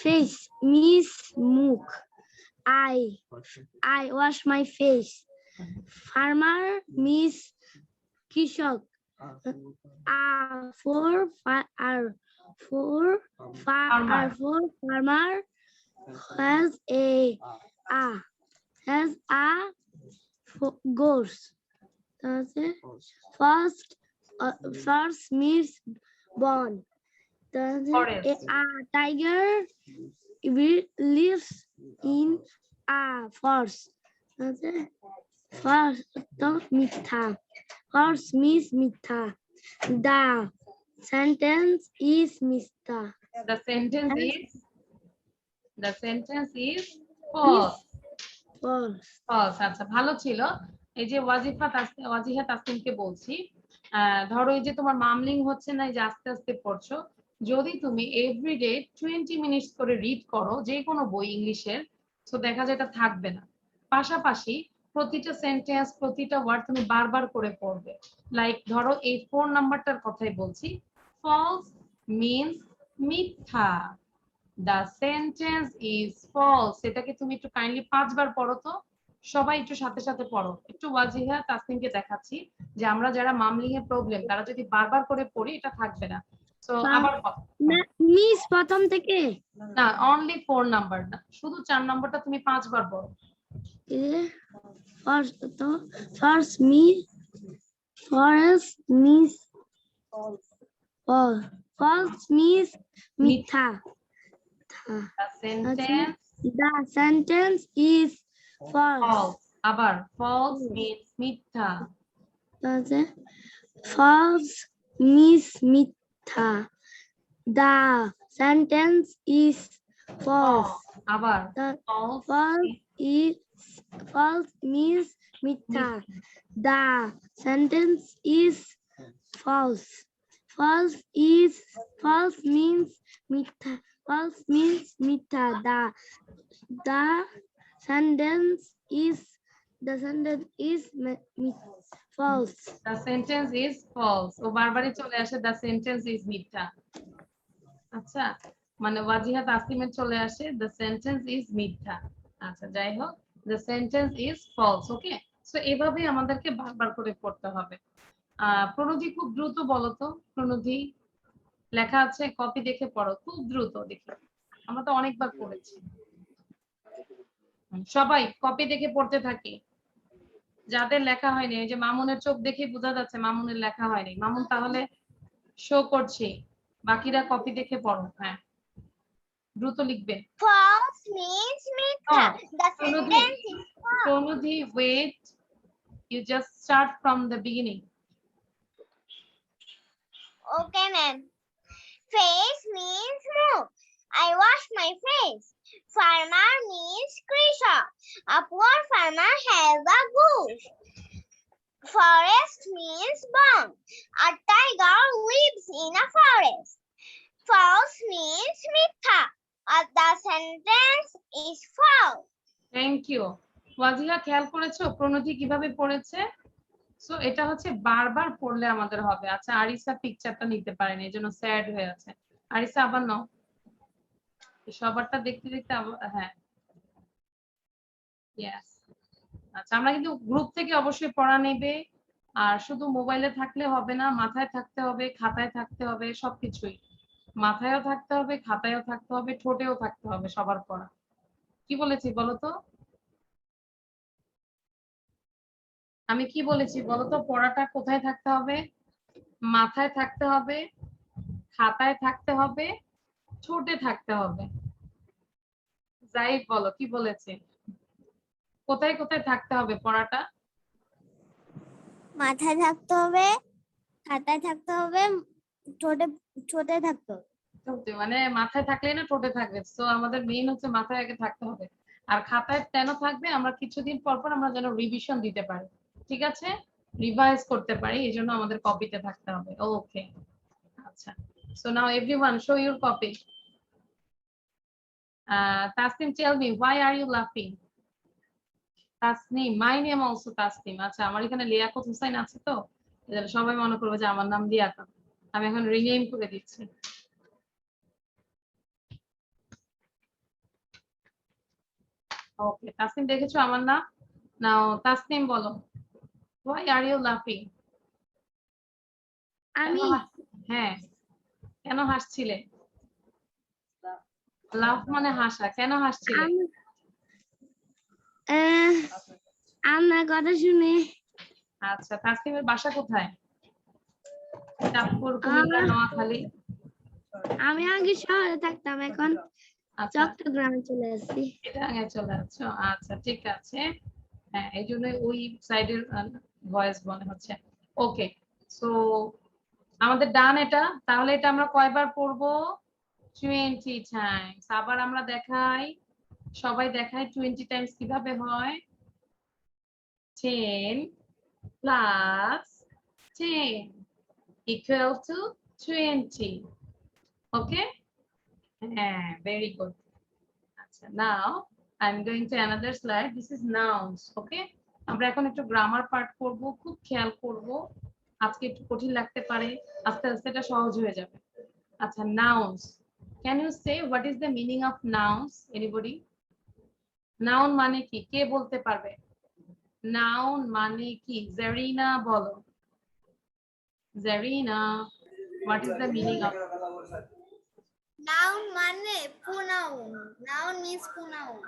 Face means মুখ I wash my face. Farmer means কৃষক for farmer has a goose. First means born. Forest. A tiger lives in a forest. First মিথ্যা. First means মিথ্যা. The sentence is মিথ্যা. the sentence is false False. false আচ্ছা ভালো ছিল এই যে ওয়াজিহা তাসনিমকে বলছি ধরো এই যে তোমার মামলিং হচ্ছে না এই যে আস্তে আস্তে পড়ছো যদি তুমি এভরিডে 20 মিনিটস করে রিড করো যে কোনো বই ইংলিশের তো দেখা যায় এটা থাকবে না পাশাপাশি প্রতিটা সেন্টেন্স প্রতিটা ওয়ার্ড তুমি বারবার করে পড়বে লাইক ধরো এই 4 নাম্বারটার কথাই বলছি false means মিথ্যা the sentence is false এটাকে তুমি একটু কাইন্ডলি 5 বার পড়ো তো সবাই একটু সাথে সাথে পড়ো একটু ওয়াজিহা তাসনিমকে দেখাচ্ছি যে আমরা যারা মামলিং এর প্রবলেম তারা যদি বারবার করে পড়ি এটা থাকবে না সো আবার মিস প্রথম থেকে না অনলি 4 নাম্বার না শুধু 4 নাম্বারটা তুমি 5 বার পড়ো first means false means মিথ্যা. the The sentence is false. false আবার false means মিথ্যা False means মিথ্যা. The sentence is false. আবার The false false means মিথ্যা. The sentence is false. False means মিথ্যা. False means মিথ্যা. The sentence is false. the sentence is false ও বারবারই চলে আসে the sentence is মিথ্যা আচ্ছা মানে ওয়াজিহা তাসনিমের চলে আসে the sentence is মিথ্যা আচ্ছা যাই হোক the sentence is false okay so এভাবে আমাদেরকে বারবার করে পড়তে হবে প্রণোদি খুব দ্রুত বলো তো প্রণোদি লেখা আছে কপি দেখে পড়ো খুব দ্রুত দেখি আমরা তো অনেকবার পড়েছি সবাই কপি দেখে পড়তে থাকি যাদের লেখা হয়নি এই যে মামুনের চোখ দেখে বোঝা যাচ্ছে মামুনের লেখা হয়নি মামুন তাহলে শো করছি বাকিরা কপি দেখে পড়ো হ্যাঁ দ্রুত লিখবে False means মিথ্যা. The sentence is false. Pranudhi, wait, you just start from the beginning. Okay, ma'am. Face means মুখ. I wash my face. Farmer means কৃষক. A poor farmer has a goose. Forest means bone. A tiger lives in a forest. False means মিথ্যা. The sentence is false. Thank you. Wajiha খেয়াল করেছো প্রণোদি কিভাবে পড়েছে so এটা হচ্ছে বারবার পড়লে আমাদের হবে আচ্ছা আরিসা পিকচারটা নিতে পারেনি এজন্য স্যাড হয়ে আছে আরিসা আবার নাও সবারটা দেখতে দেখতে হ্যাঁ ইয়েস আচ্ছা আমরা কিন্তু গ্রুপ থেকে অবশ্যই পড়া নেবে আর শুধু মোবাইলে থাকলে হবে না মাথায় থাকতে হবে খাতায় থাকতে হবে সবকিছুই মাথায়ও থাকতে হবে খাতায়ও থাকতে হবে ঠোঁটেও থাকতে হবে সবার পড়া কি বলেছি বলো তো আমি কি বলেছি বলতো পড়াটা কোথায় থাকতে হবে মাথায় থাকতে হবে খাতায় থাকতে হবে ঠোঁটে থাকতে হবে যাই বলো কি বলেছে কোথায় কোথায় থাকতে হবে পড়াটা মাথায় থাকতে হবে খাতায় থাকতে হবে ঠোঁটে থাকতে হবে মানে মাথায় থাকলে না ঠোঁটে থাকবে তো আমাদের মেইন হচ্ছে মাথায় আগে থাকতে হবে আর খাতায় কেন থাকবে আমরা কিছুদিন পর পর আমরা যেন রিভিশন দিতে পারি ঠিক আছে রিভাইজ করতে পারি এইজন্য আমাদের কপিতে থাকতে হবে ওকে আচ্ছা so now everyone show your copy Tasnim tell me why are you laughing Tasnim, my name also Tasnim. আচ্ছা, আমার এখানে লিয়াকত হোসেন আছে তো, এজন্য সবাই মনে করবে যে আমার নাম লিয়াকত। আমি এখন রিনেম করে দিচ্ছি। ওকে, তাসনিম দেখেছো আমার নাম? নাও তাসনিম বলো, why are you laughing? আমি হ্যাঁ, কেন হাসছিলে? লাভ মানে হাসা, কেন হাসছিলে? আমি আপনার কথা শুনে আচ্ছা, তাসনিমের বাসা কোথায়? চাঁদপুর, কুমিল্লা, নোয়াখালী? আমি আগে শহরে থাকতাম, এখন আচ্ছা, চট্টগ্রামে চলে আসছি। চিটাগাঙে চলে যাচ্ছ। আচ্ছা, ঠিক আছে। হ্যাঁ, এই জন্য ওই সাইডের ভয়েস মনে হচ্ছে। ওকে, সো আমাদের ডান এটা। তাহলে এটা আমরা কয়বার পড়বো? 20 টাইমস। আবার আমরা দেখাই, সবাই দেখায় 20 টাইমস কিভাবে হয়। 10 plus 10 equal to 20. Okay? Yeah, very good. Now I'm going to another slide. This is nouns. Okay? আমরা এখন একটু গ্রামার পার্ট করব, খুব খেয়াল করব। আজকে একটু কঠিন লাগতে পারে, আস্তে আস্তে এটা সহজ হয়ে যাবে। আচ্ছা, nouns. Can you say what is the meaning of nouns? Anybody? Noun মানে কি? কে বলতে পারবে? Noun মানে কি? Zarina বলো। Zarina, what is the meaning of? Noun মানে pronoun. Noun means pronoun.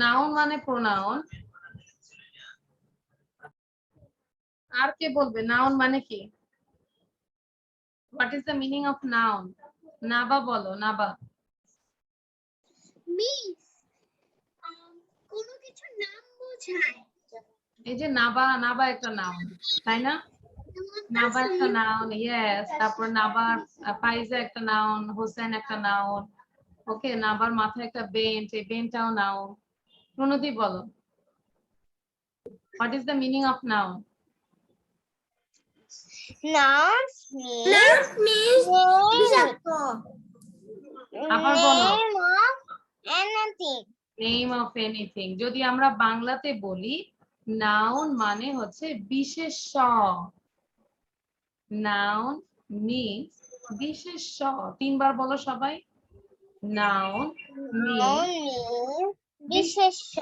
Noun মানে pronoun। আর কে বলবে noun মানে কি? What is the meaning of noun? নাবা বলো, নাবা। Means কোনো কিছু নাম বোঝায়। এই যে নাবা, নাবা একটা নাউন, তাই না? নাবা একটা নাউন, ইয়েস। তারপর নাবার ফাইজা একটা নাউন, হোসেন একটা নাউন। ওকে, নাবার মাথায় একটা বেঞ্চ, এই বেঞ্চটাও নাউন। প্রণতি বলো, what is the meaning of noun? Nouns means আবার বলো, name of anything. Name of anything. যদি আমরা বাংলাতে বলি, নাউন মানে হচ্ছে বিশেষ্য। নাউন মিন্স বিশেষ্য। তিনবার বলো সবাই, নাউন Noun মিন্স means বিশেষ্য।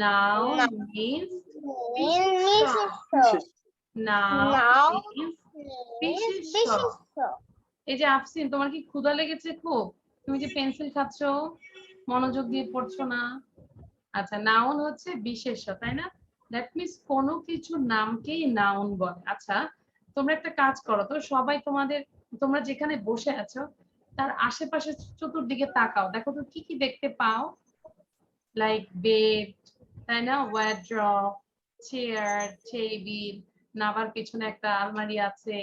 নাউন মিন্স বিশেষ্য। নাউন Noun মিন্স means বিশেষ্য। বিশেষ্য। এই যে আফসিন, তোমার কি ক্ষুধা লেগেছে খুব? তুমি যে পেন্সিল খাচ্ছো, মনোযোগ দিয়ে পড়ছো না। আচ্ছা, নাউন হচ্ছে বিশেষ্য, তাই না? দ্যাট মিন্স কোনো কিছু নামকেই নাউন বলে। আচ্ছা, তোমরা একটা কাজ করো তো, সবাই তোমরা যেখানে বসে আছো তার আশেপাশে চতুর্দিকে তাকাও, দেখো তো কি কি দেখতে পাও। লাইক বেড, তাই না, ওয়ার্ড্রপ, চেয়ার, টেবিল, নাবার পিছনে একটা আলমারি আছে,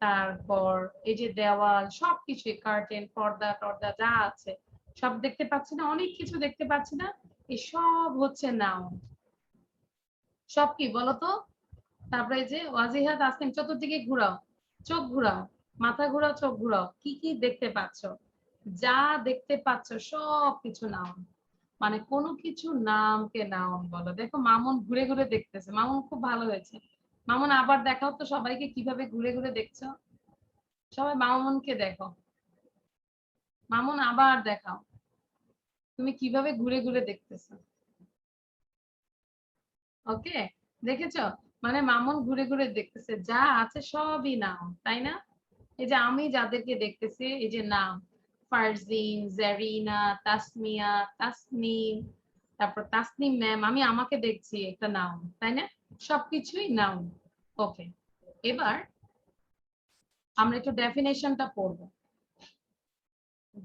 তারপর এই যে দেওয়াল, সবকিছু, কার্টেন, পর্দা টর্দা যা আছে সব দেখতে পাচ্ছি না? অনেক কিছু দেখতে পাচ্ছি না? এই সব হচ্ছে নাউন। সব কি বলতো? তারপরে যে ওয়াজিহাত আসলিম, চতুর্দিকে ঘোরাও, চোখ ঘোরাও, মাথা ঘোরাও, চোখ ঘোরাও, কি কি দেখতে পাচ্ছ? যা দেখতে পাচ্ছ সব কিছু নাউন। মানে কোনো কিছু নামকে নাউন বলো। দেখো মামুন ঘুরে ঘুরে দেখতেছে, মামুন খুব ভালো হয়েছে। মামুন আবার দেখাও তো সবাইকে কিভাবে ঘুরে ঘুরে দেখছো। সবাই মামুনকে দেখো, মামুন আবার দেখাও তুমি কিভাবে ঘুরে ঘুরে দেখতেছো। ওকে, দেখেছো? মানে মামুন ঘুরে ঘুরে দেখতেছে, যা আছে সবই নাম, তাই না? এই যে আমি যাদেরকে দেখতেছি, এই যে নাম, ফারজিন, জারিনা, তাসমিয়া, তাসনিম, তারপর তাসনিম ম্যাম, আমি আমাকে দেখছি, একটা নাম, তাই না? সবকিছুই নাম। ওকে, এবার আমরা একটু ডেফিনেশনটা পড়বো।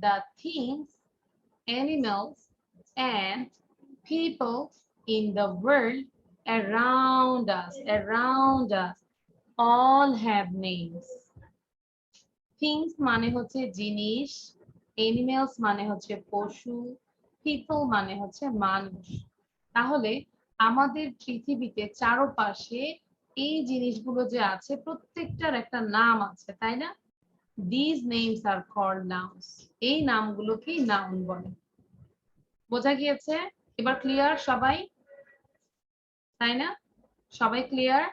The things, animals and people in the world around us all have names. Things মানে হচ্ছে জিনিস, animals মানে হচ্ছে পশু, people মানে হচ্ছে মানুষ। তাহলে আমাদের পৃথিবীতে চারপাশে এই জিনিসগুলো যে আছে প্রত্যেকটার একটা নাম আছে, তাই না? These names are called nouns. এই নামগুলোকেই নাউন বলে। বোঝা গিয়েছে? এবার ক্লিয়ার সবাই? তাই না? সবাই ক্লিয়ার?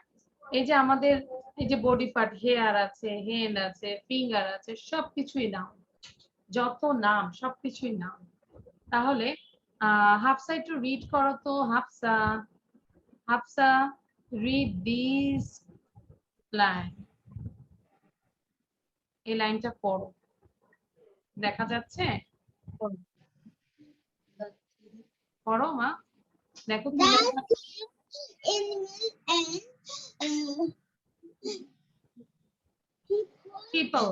এই যে আমাদের এই যে বডি পার্ট, হেয়ার আছে, হ্যান্ড আছে, ফিঙ্গার আছে, সবকিছুই নাম। যত নাম সবকিছুই নাম। তাহলে হাফসা একটু রিড করো তো। Hafsa, Hafsa read this line. এই লাইনটা পড়ো, দেখা যাচ্ছে? পড়ো মা, দেখো কি লেখা আছে? People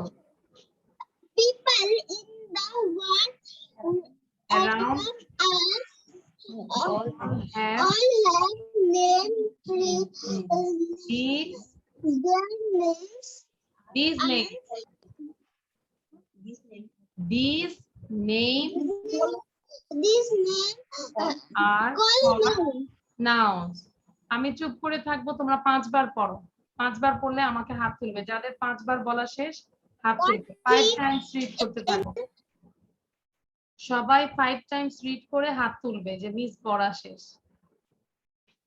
People in the world around all have have names. these Their names these names. These names These names are called called nouns. আমি চুপ করে থাকবো, তোমরা 5 বার পড়ো। 5 বার পড়লে আমাকে হাত তুলবে। যাদের 5 বার বলা শেষ হাত তুলবে। 5 টাইমস রিড করতে থাকো। সবাই 5 টাইমস রিড করে হাত তুলবে যে মিস পড়া শেষ।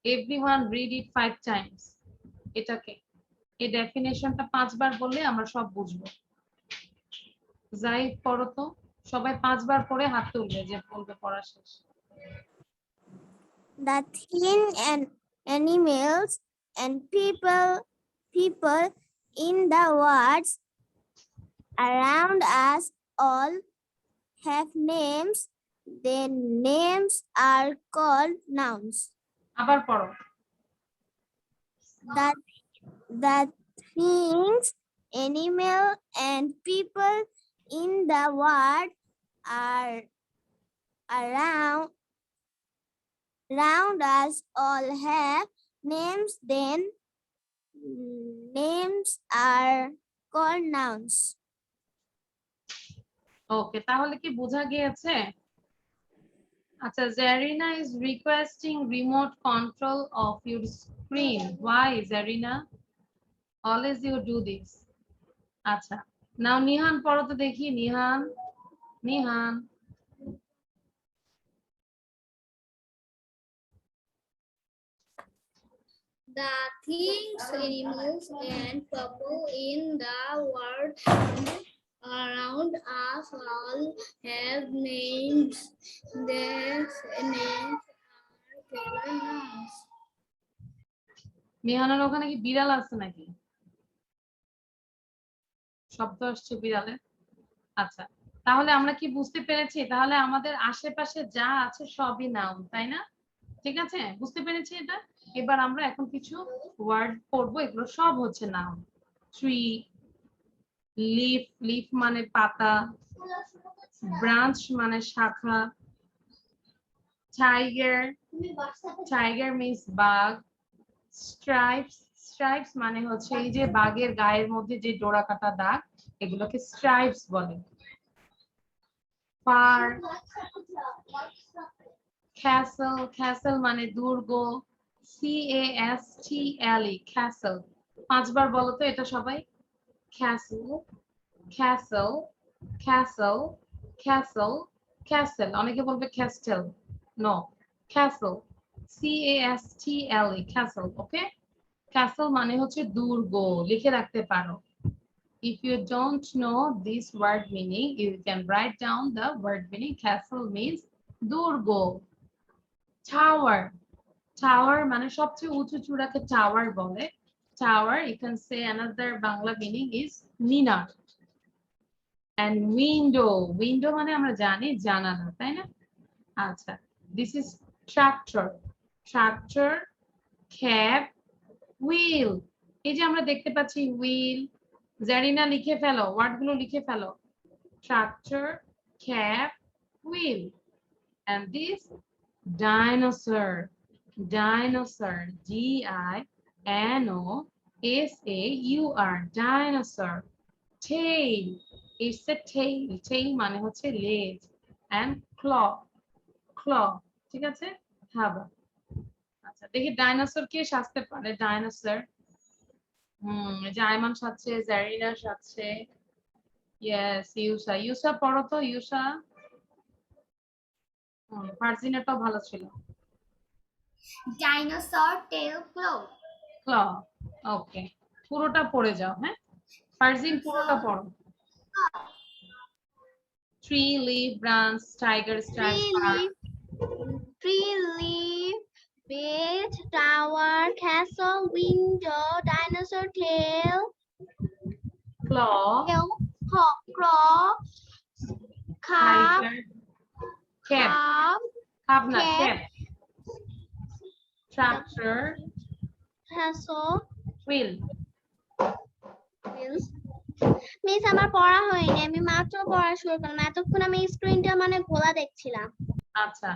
Everyone read it 5 Times. এটাকে এই ডেফিনেশনটা 5 বার বললে আমরা সব বুঝবো। যাই পড়ো তো, সবাই 5 বার পড়ে হাত তুলবে যে বলবে পড়া শেষ। The thing and animals and people in the world around us all have names. Their names are called nouns. আবার পড়ো। The things, animal, and people in the world are around us all have names. Then names are called nouns. ওকে, তাহলে কি বোঝা গিয়েছে? আচ্ছা, Zarina is requesting remote control of your screen. Why, Zarina? Always you do this. আচ্ছা, নাও নিহান পড়ো তো দেখি। Nihan, Nihan. The things, animals, and people in the world around us all have names. Their names are called nouns. নিহানের ওখানে কি বিড়াল আছে নাকি? শব্দ আসছে বিড়ালের। আচ্ছা, তাহলে আমরা কি বুঝতে পেরেছি? তাহলে আমাদের আশেপাশে যা আছে সবই নাউন, তাই না? ঠিক আছে, বুঝতে পেরেছি এটা। এবার আমরা এখন কিছু ওয়ার্ড পড়বো, এগুলো সব হচ্ছে নাউন। ট্রি, লিফ, লিফ মানে পাতা, ব্রাঞ্চ মানে শাখা, টাইগার, টাইগার মিন্স বাঘ, স্ট্রাইপস, স্ট্রাইপস মানে হচ্ছে এই যে বাঘের গায়ের মধ্যে যে ডোরা কাটা দাগ, এগুলোকে স্ট্রাইপস বলে। ফার, ক্যাসল, ক্যাসল মানে দুর্গ, CASTLE, ক্যাসল। 5 বার বলো তো এটা সবাই। Castle, castle, castle, castle, castle. অনেকে বলবে castle, no, castle, CASTLE, castle. Okay, castle মানে হচ্ছে দুর্গ, লিখে রাখতে পারো। If you don't know this word meaning, you can write down the word meaning. Castle means দুর্গ। Tower, tower মানে সবচেয়ে উঁচু চূড়াকে টাওয়ার বলে। Tower, you can say another Bangla meaning is Minar. And window, window মানে আমরা জানি জানালা, তাই না? আচ্ছা, this is tractor, tractor, cab, wheel। এই যে আমরা দেখতে পাচ্ছি wheel। জারিনা লিখে ফেলো, ওয়ার্ডগুলো লিখে ফেলো। Tractor, cab, wheel. And this dinosaur, dinosaur, DINOSAUR, dinosaur. Tail, it's a tail, tail মানে হচ্ছে লেজ। And claw, claw, ঠিক আছে, থাবা। আচ্ছা, দেখি ডাইনোসর কে সাজতে পারে। ডাইনোসর, যে আইমান সাজছে, জারিনা সাজছে। ইয়েস, ইউসা, ইউসা পড়ো তো। ইউসা, ফারজিনাটাও ভালো ছিল। Dinosaur tail claw. claw. ওকে, পুরোটা পড়ে যাও। হ্যাঁ, ফারজিন পুরোটা পড়ো। Tree, leaf, branch, tiger, star, Tree leaf, bed, tower, castle, window, dinosaur tail, claw, claw, cup, tiger, cap, cup, cup না cap, cap, tractor, castle, wheel. wheels. Miss আমার পড়া হয়নি, আমি মাত্র পড়া শুরু করলাম, এতক্ষণ আমি স্ক্রিনটা মানে খোলা দেখছিলাম। আচ্ছা,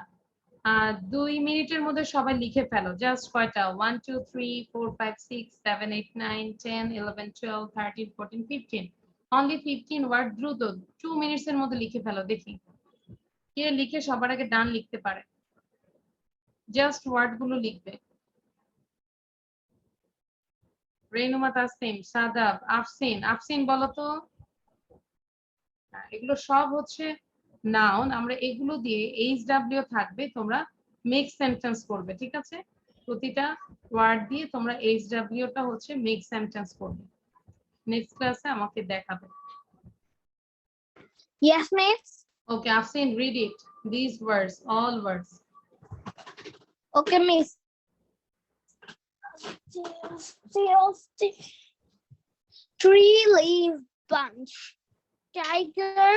2 মিনিটের মধ্যে সবাই লিখে ফেলো। জাস্ট কয়টা? 1 2 3 4 5 6 7 8 9 10 11 12 13 14 15, অনলি 15 ওয়ার্ড। দ্রুত 2 মিনিটস এর মধ্যে লিখে ফেলো। দেখি কে লিখে সবার আগে ডান লিখতে পারে। জাস্ট ওয়ার্ড গুলো লিখবে। রেনুমা তাসনিম, সাদাব, আফসিন। আফসিন বলো তো। এগুলো সব হচ্ছে নাউন, আমরা এগুলো দিয়ে HW থাকবে, তোমরা মেক সেন্টেন্স করবে। ঠিক আছে, প্রতিটা ওয়ার্ড দিয়ে তোমরা HW টা হচ্ছে মেক সেন্টেন্স করবে। নেক্সট ক্লাসে আমাকে দেখাবে। Yes, miss. Okay Afsin, read it, this words, all words. Okay, miss. Tree leaf bunch, tiger,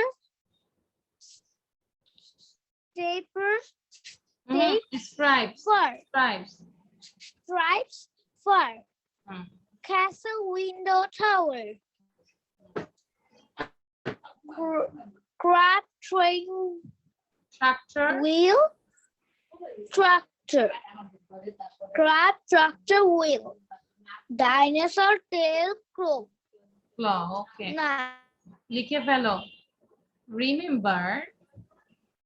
paper, stripes, fur, stripes, stripes, fur, castle, window, tower, crab, train, tractor, wheel, tractor, crab, tractor, wheel, dinosaur, tail, crow. Claw. Okay, Nah. লিখে ফেলো। Remember,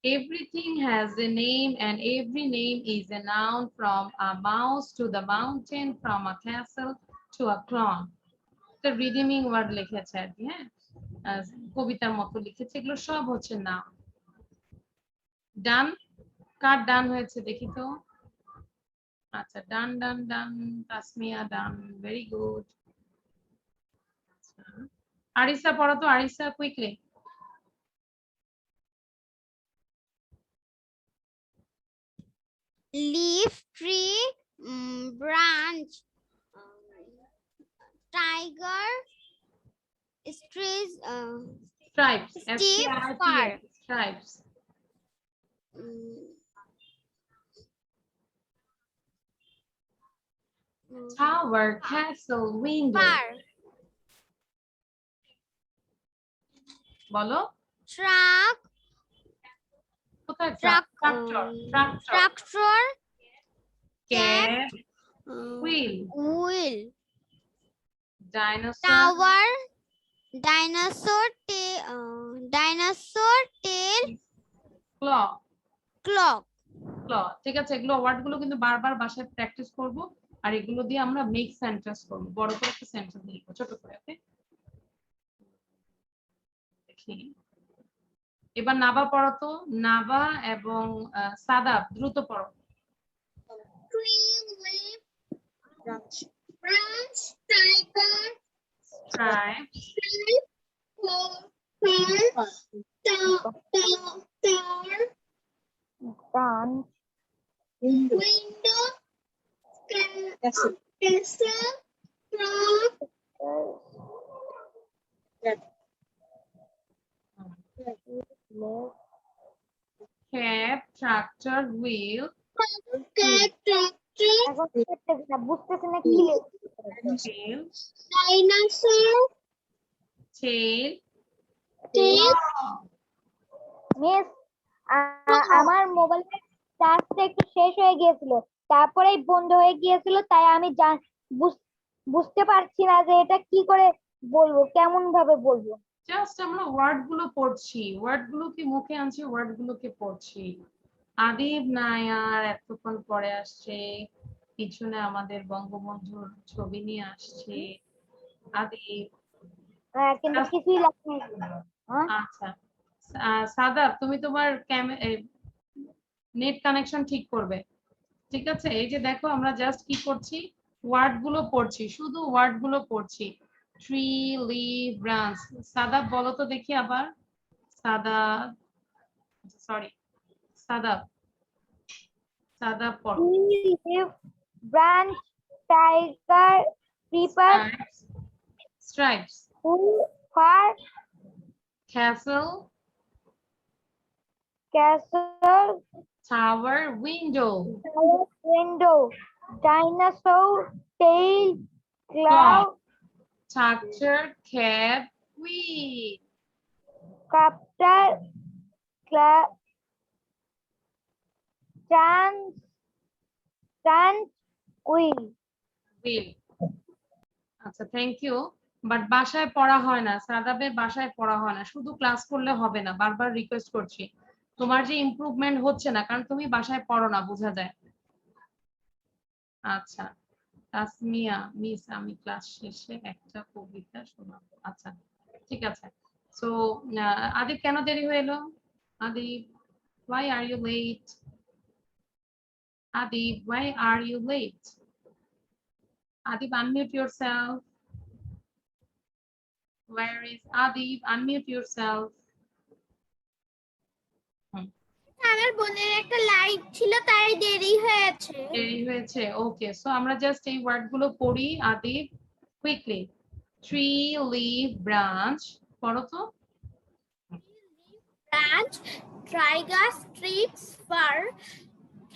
everything has a name and every name is a noun, from a mouse to the mountain, from a castle to a clown. একটা রিডিমিং word লিখেছে আর কি। হ্যাঁ, কবিতার মতো লিখেছে। এগুলো সব হচ্ছে নাউন। ডান, কার ডান হয়েছে দেখি তো। আচ্ছা, ডান ডান ডান, তাসমিয়া ডান, ভেরি গুড। আরিসা পড়ো তো, Aricha quickly. Leaf, tree, branch, tiger, trees, Stripes, Steve, far. stripes, tower, castle, window. far, বলো truck, কোথায়? Truck, tractor, tractor, tractor, cab, wheel, wheel, dinosaur, tower, dinosaur tail, clock, clock. clock। ঠিক আছে, এগুলো word গুলো কিন্তু বারবার বাসায় প্র্যাকটিস করব, আর এগুলো দিয়ে আমরা মেক সেন্টেন্স করব। বড় করে একটা সেন্টেন্স লিখবো, ছোট করে। ওকে, দেখি এবার নাবা পড়ো তো। নাবা এবং সাদাব দ্রুত পড়ো। Tree, leaf, branch, tiger, Stripes, window, castle, frog, cap, tractor, wheel, cat, tractor, tail, dinosaur, tail, tail. Miss, আমার মোবাইলের চার্জটা একটু শেষ হয়ে গিয়েছিল, তারপরেই বন্ধ হয়ে গিয়েছিল, তাই আমি বুঝতে পারছি না যে এটা কি করে বলবো, কেমন ভাবে বলবো। জাস্ট আমরা ওয়ার্ড গুলো পড়ছি, ওয়ার্ড গুলোকে মুখে আনছি, ওয়ার্ড গুলোকে পড়ছি। আদিব নায়ার এতক্ষণ পরে আসছে, পিছনে আমাদের বঙ্গবন্ধুর ছবি নিয়ে আসছে আদিব। কিন্তু কিছুই লাগছে না। আচ্ছা, সাদাব তুমি তোমার নেট কানেকশন ঠিক করবে। ঠিক আছে, এই যে দেখো আমরা জাস্ট কি করছি, ওয়ার্ড গুলো পড়ছি, শুধু ওয়ার্ড গুলো পড়ছি। Tree, leaf, branch. সাদাব বলো তো দেখি আবার। সাদাব, সরি, সাদাব, সাদাব পড়ো। Leaf, branch, tiger, creeper, Stripes, full, far, castle, castle, tower, window, window, dinosaur, tail, cloud, tractor, cab, wheel. copter, trans, wheel. Wheel. আচ্ছা, থ্যাংক ইউ। বাট বাসায় পড়া হয় না, সাদাবের বাসায় পড়া হয় না, শুধু ক্লাস করলে হবে না, বারবার রিকোয়েস্ট করছি। তোমার যে ইমপ্রুভমেন্ট হচ্ছে না কারণ তুমি বাসায় পড়ো না, বোঝা যায়। আচ্ছা, তাসমিয়া মিস, আমি ক্লাস শেষে একটা কবিতা শোনাবো। আচ্ছা, ঠিক আছে। সো আদিব কেন দেরি হয়ে এলো? Adib, why are you late? Adib, why are you late? Adib, unmute yourself. Where is Adib? Unmute yourself. আমার বোনের একটা লাইট ছিল তাই দেরি হয়েছে। দেরি হয়েছে, ওকে। সো আমরা জাস্ট এই ওয়ার্ড গুলো পড়ি। Adib, quickly. Tree, leaf, branch, পড়ো তো। Branch, tiger, streaks, fur,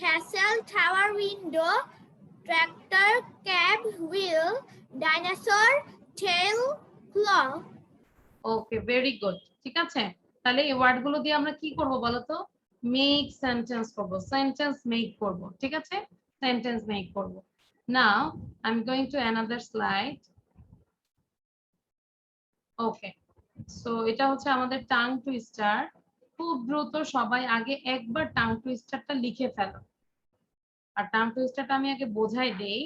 castle, tower, window, tractor, cab, wheel, dinosaur, tail, claw. ওকে, ভেরি গুড। ঠিক আছে, তাহলে এই ওয়ার্ড গুলো দিয়ে আমরা কি করব বলো তো? মেক সেন্টেন্স করব, সেন্টেন্স মেক করব। ঠিক আছে, সেন্টেন্স মেক করব। নাও I am going to another slide. Okay, so এটা হচ্ছে আমাদের টাং টুইস্টার। খুব দ্রুত সবাই আগে একবার টাং টুইস্টারটা লিখে ফেলো। আর টাং টুইস্টারটা আমি আগে বোঝাই দেই।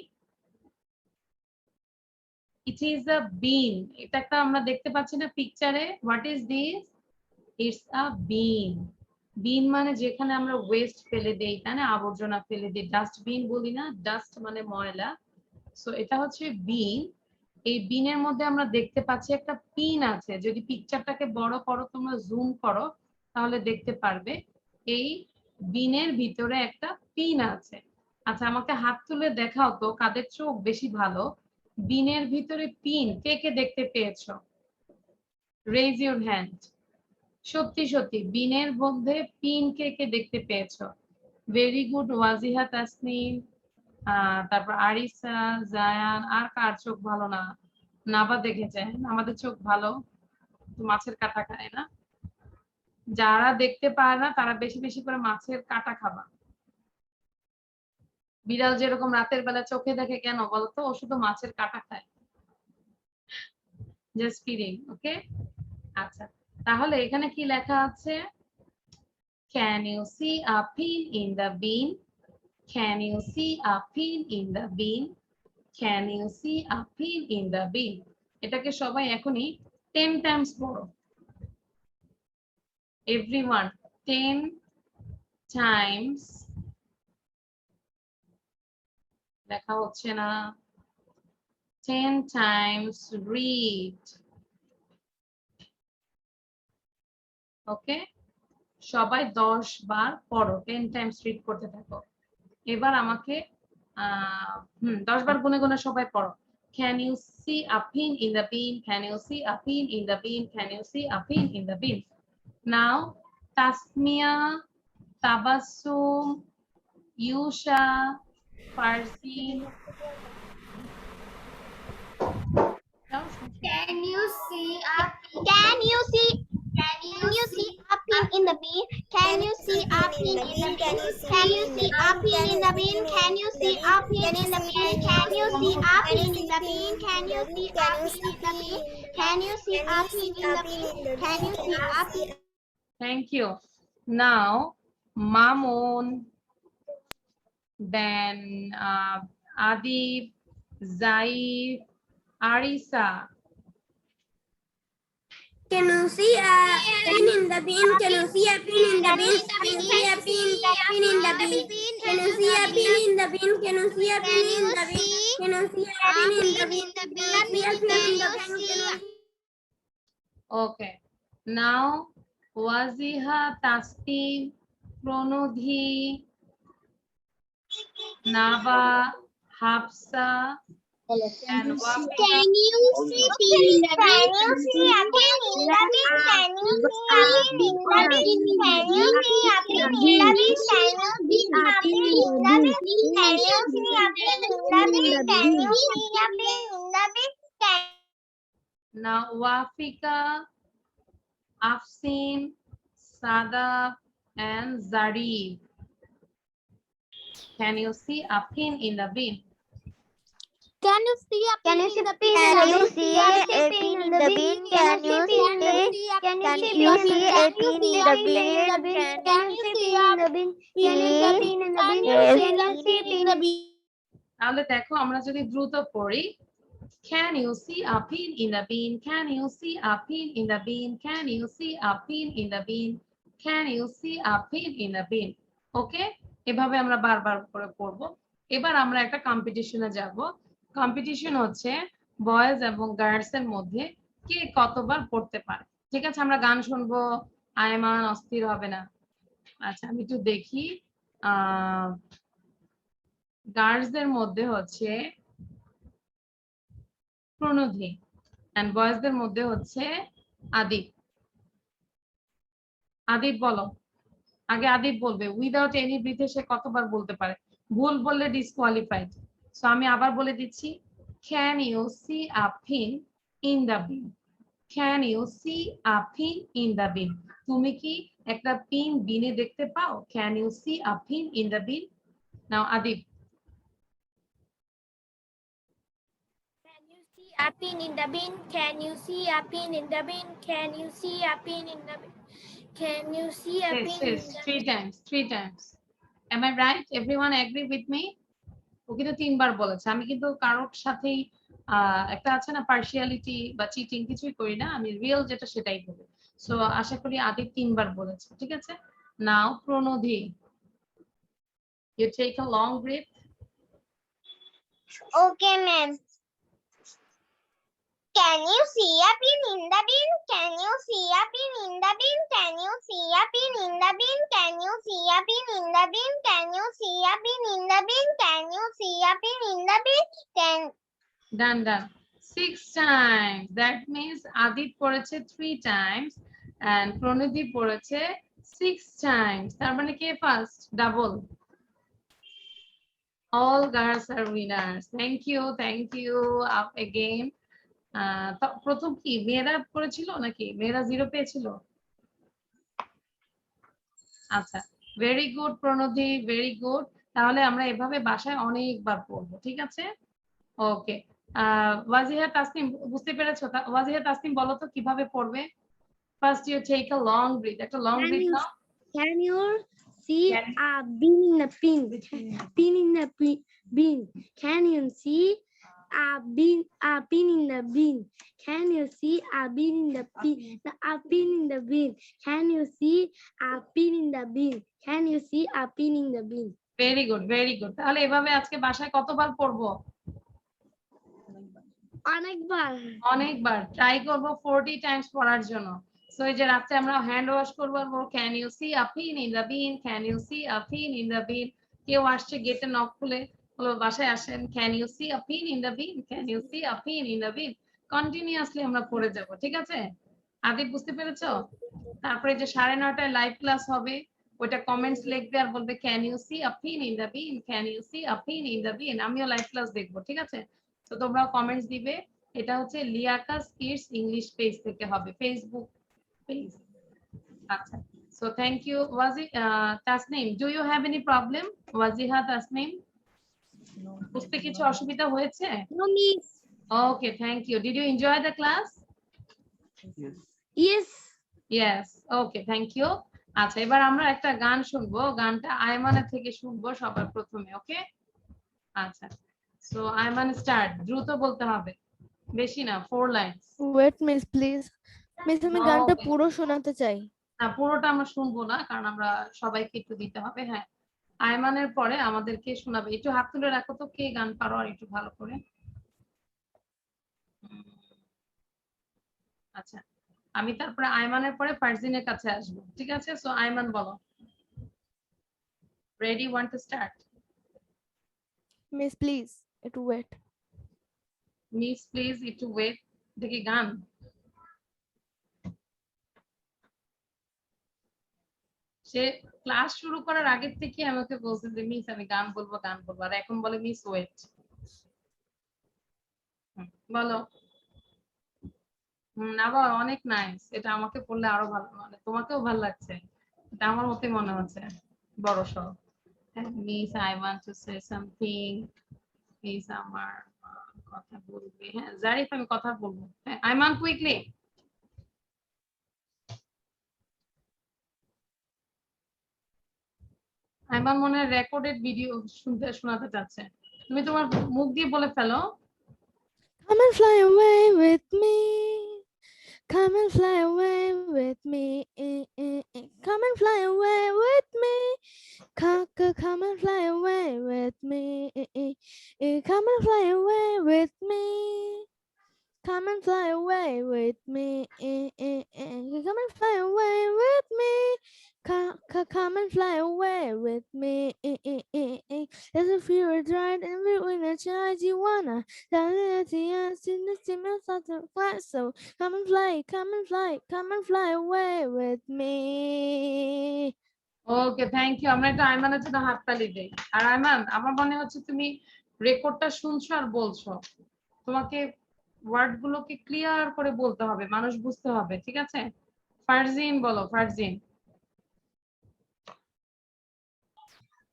It is a bin. এটা একটা আমরা দেখতে পাচ্ছি না পিকচারে? What is this? It's a bin. Bin মানে যেখানে আমরা ওয়েস্ট ফেলে দেই, তাই না, আবর্জনা ফেলে দিই, ডাস্টবিন বলি না, ডাস্ট মানে ময়লা। সো এটা হচ্ছে বিন। এই বিনের মধ্যে আমরা দেখতে পাচ্ছি একটা পিন আছে। যদি পিকচারটাকে বড় করো, তোমরা জুম করো, তাহলে দেখতে পারবে এই বিনের ভিতরে একটা পিন আছে। আচ্ছা, আমাকে হাত তুলে দেখাও তো কাদের চোখ বেশি ভালো। বিনের ভিতরে পিন কে কে দেখতে পেয়েছো? Raise your hand. সত্যি সত্যি বিনের মধ্যে পিন কে কে দেখতে পেয়েছো? ভেরি গুড, ওয়াজিহা, তাসনিম, তারপর আরিসা, জায়ান। আর কার চোখ ভালো না? নাবা দেখেছে, আমাদের চোখ ভালো, মাছের কাঁটা খায় না। যারা দেখতে পায় না তারা বেশি বেশি করে মাছের কাঁটা খাবা। বিড়াল যেরকম রাতের বেলা চোখে দেখে কেন বলতো? ও শুধু মাছের কাঁটা খায়। জাস্ট কিডিং, ওকে। আচ্ছা, তাহলে এখানে কি লেখা আছে? Can you see a pin in the bin? Can you see a pin in the bin? Can you see a pin in the bin? এটাকে সবাই এখনই 10 times পড়ো। Everyone 10 times। লেখা হচ্ছে না। 10 times read. ওকে, সবাই 10 বার পড়ো, 10 times read করতে থাকো। এবার আমাকে 10 বার গুনে গুনে সবাই পড়ো। Can you see a pin in the bin? Can you see a pin in the bin? Can you see a pin in the bin? Now Tasmia, Tabassum, Yusha, Farsin. Can you see a Can you see a pin in the bin? Can you see a pin in the bin? Can you see a pin in the bin? Can you see a pin in the bin? Can you see a pin in the bin? Can you see a pin in the bin? Can you see a pin in the bin? Can you see a pin? Thank you. Now Mamun, then Adib, Zaif, Arisa. Can you see a pin in the bin? Can you see a pin in the bin? Can you see a pin in the bin? Can you see a pin in the bin? Can you see a pin in the bin? Can you see a pin in the bin? Okay. Now, Waziha, Tasnim, Pronodhi, Naba, Hafsa, and Wafika. Can you see a pin in the bin? Can you see a pin in the bin? Can you see a pin in the bin? Can you see a pin in the bin? Can you see a pin in the bin? Can you see a pin in the bin? Can you see a pin in the bin? Now, Wafika, Afsin, Sadaf, and Zarif. Can you see a pin in the bin? Can you see a pin in the bin? Can you see a pin in the bin? Can you see a pin in the bin? Can you see a pin in the bin? Can you see a pin in the bin? Can you see a pin in the bin? তাহলে দেখো আমরা যদি দ্রুত পড়ি, can you see a pin in the bin? Can you see a pin in the bin? Can you see a pin in the bin? Can you see a pin in the bin? ওকে, এভাবে আমরা বারবার করে পড়ব। এবার আমরা একটা কম্পিটিশনে যাব। কম্পিটিশন হচ্ছে বয়েজ এবং গার্লস এর মধ্যে কে কতবার পড়তে পারে। ঠিক আছে, আমরা গান শুনবো, আয়মান অস্থির হবে না। আচ্ছা, আমি একটু দেখি। গার্লসদের মধ্যে হচ্ছে প্রণধি এন্ড বয়েজদের মধ্যে হচ্ছে আদিপ। আদিপ বলো, আগে আদিপ বলবে। উইদাউট এনি ব্রিথে সে কতবার বলতে পারে? ভুল বললে ডিসকোয়ালিফাইড। সো আমি আবার বলে দিচ্ছি, can you see a pin in the bin? Can you see a pin in the bin? তুমি কি একটা পিন বিনে দেখতে পাও? Can you see a pin in the bin? Now Adip. A pin in the bin? Can you see a pin in the bin? Can you see a pin in the bin? Can you see a pin in the bin? Three times. Am I right? Everyone agree with me? ও কিন্তু তিনবার বলেছে। আমি কিন্তু কারোর সাথেই একটা আছে না পার্শিয়ালিটি বা চিটিং, কিছুই করি না, আমি রিয়েল যেটা সেটাই বলি। সো আশা করি আদিপ তিনবার বলেছে, ঠিক আছে। নাও প্রণধি, you take a long breath. Okay, ma'am. Can you see a pin in the bin? Can you see a pin in the bin? Can you see a pin in the bin? Can you see a pin in the bin? Can you see a pin in the bin? Can you see a pin in the bin? Done. 6 times. That means Adip পড়েছে 3 times and প্রণধি পড়েছে 6 times. তার মানে কে first? Double. All girls are winners. Thank you. Up again. প্রথম কি মেয়েরা পড়েছিল নাকি মেয়েরা 0 পেয়েছিল? আচ্ছা, ভেরি গুড প্রণধি, ভেরি গুড। তাহলে আমরা এভাবে বাসায় অনেকবার পড়বো, ঠিক আছে। ওকে, ওয়াজিহা তাসনিম বুঝতে পেরেছো? ওয়াজিহা তাসনিম বলো তো কিভাবে পড়বে। First you take a long breath, একটা লং ব্রিথ নাও। Can you see a bin in the bin? Pin in the bin. Can you see a pin in the bin? Can you see a bin in the bin? A pin in the bin. Can you see a pin in the bin? Can you see a pin in the bin? Very good. তাহলে এভাবে আজকে বাসায় কতবার পড়বো? অনেকবার try করব 40 Times পড়ার জন্য। সো এই যে রাতে আমরা হ্যান্ড ওয়াশ করব, can you see a pin in the bin? Can you see a pin in the bin? কেউ আসছে গেটে নক খুলে, বলো বাসায় আসেন, can you see a pin in the bin? Can you see a pin in the bin? Continuously আমরা পড়ে যাব, ঠিক আছে। আদিপ বুঝতে পেরেছো? তারপরে যে 9:30টায় লাইভ ক্লাস হবে, ওটা কমেন্টস লিখবে আর বলবে can you see a pin in the bin? Can you see a pin in the bin? আমিও লাইভ ক্লাস দেখবো, ঠিক আছে। তো তোমরা কমেন্টস দিবে। এটা হচ্ছে লিয়াকাস কিডস ইংলিশ পেজ থেকে হবে, ফেসবুক পেজ। আচ্ছা, so thank you. Tasnim, do you have any problem? Wajiha Tasnim, বুঝতে কিছু অসুবিধা হয়েছে? No, miss. Okay, thank you. Did you enjoy the class? Yes. Okay, thank you. আচ্ছা, এবার আমরা একটা গান শুনবো, গানটা আয়মানের থেকে শুনবো সবার প্রথমে। ওকে, আচ্ছা। সো আয়মান স্টার্ট, দ্রুত বলতে হবে, বেশি না, 4 lines. Wait miss please, miss আমি গানটা পুরো শোনাতে চাই। না, পুরোটা আমরা শুনবো না, কারণ আমরা সবাইকে একটু দিতে হবে। হ্যাঁ, আয়মানের পরে আমাদেরকে শোনাবে। একটু হাত তুলে রাখো তো, কে গান পারো আর একটু ভালো করে। আচ্ছা, আমি তারপরে আয়মানের পরে ফারজিনের কাছে আসবো, ঠিক আছে? সো আয়মান বলো। Ready, 1 to start. Miss, please. It wait. Miss please একটু ওয়েট। দেখি গান। সে ক্লাস শুরু করার আগের থেকে আমাকে বলছে যে মিস আমি গান বলবো আর এখন বলে মিস ওয়েট। বলো। আবার অনেক নাইস, এটা আমাকে পড়লে আরো ভালো, মানে তোমাকেও ভালো লাগছে, এটা আমার মতোই মনে হচ্ছে। বড় সব miss, I want to say something. Miss আমার কথা বলবে। হ্যাঁ জারিফ, আমি কথা বলবো। হ্যাঁ আইমান, কুইকলি। আইমান মনে হয় রেকর্ডেড ভিডিও শোনাতে চাচ্ছে, তুমি তোমার মুখ দিয়ে বলে ফেলো। Come and fly away with me. Come and fly away with me. Come and fly away with me. Come and fly away with me. Come and fly away with me. Come and fly away with me. Come and fly away with me. Come and fly away with me. As if you were dried and between the child you wanna. Down at the end, in the stimulus of the class. So come and fly, come and fly, come and fly away with me. Okay, thank you. আমরা একটু আইমানের জন্য হাততালি দেই। আর আইমান, আমার মনে হচ্ছে তুমি রেকর্ডটা শুনছো আর বলছো, তোমাকে ওয়ার্ড গুলোকে ক্লিয়ার করে বলতে হবে, মানুষ বুঝতে হবে, ঠিক আছে? ফারজিন বলো, ফারজিন।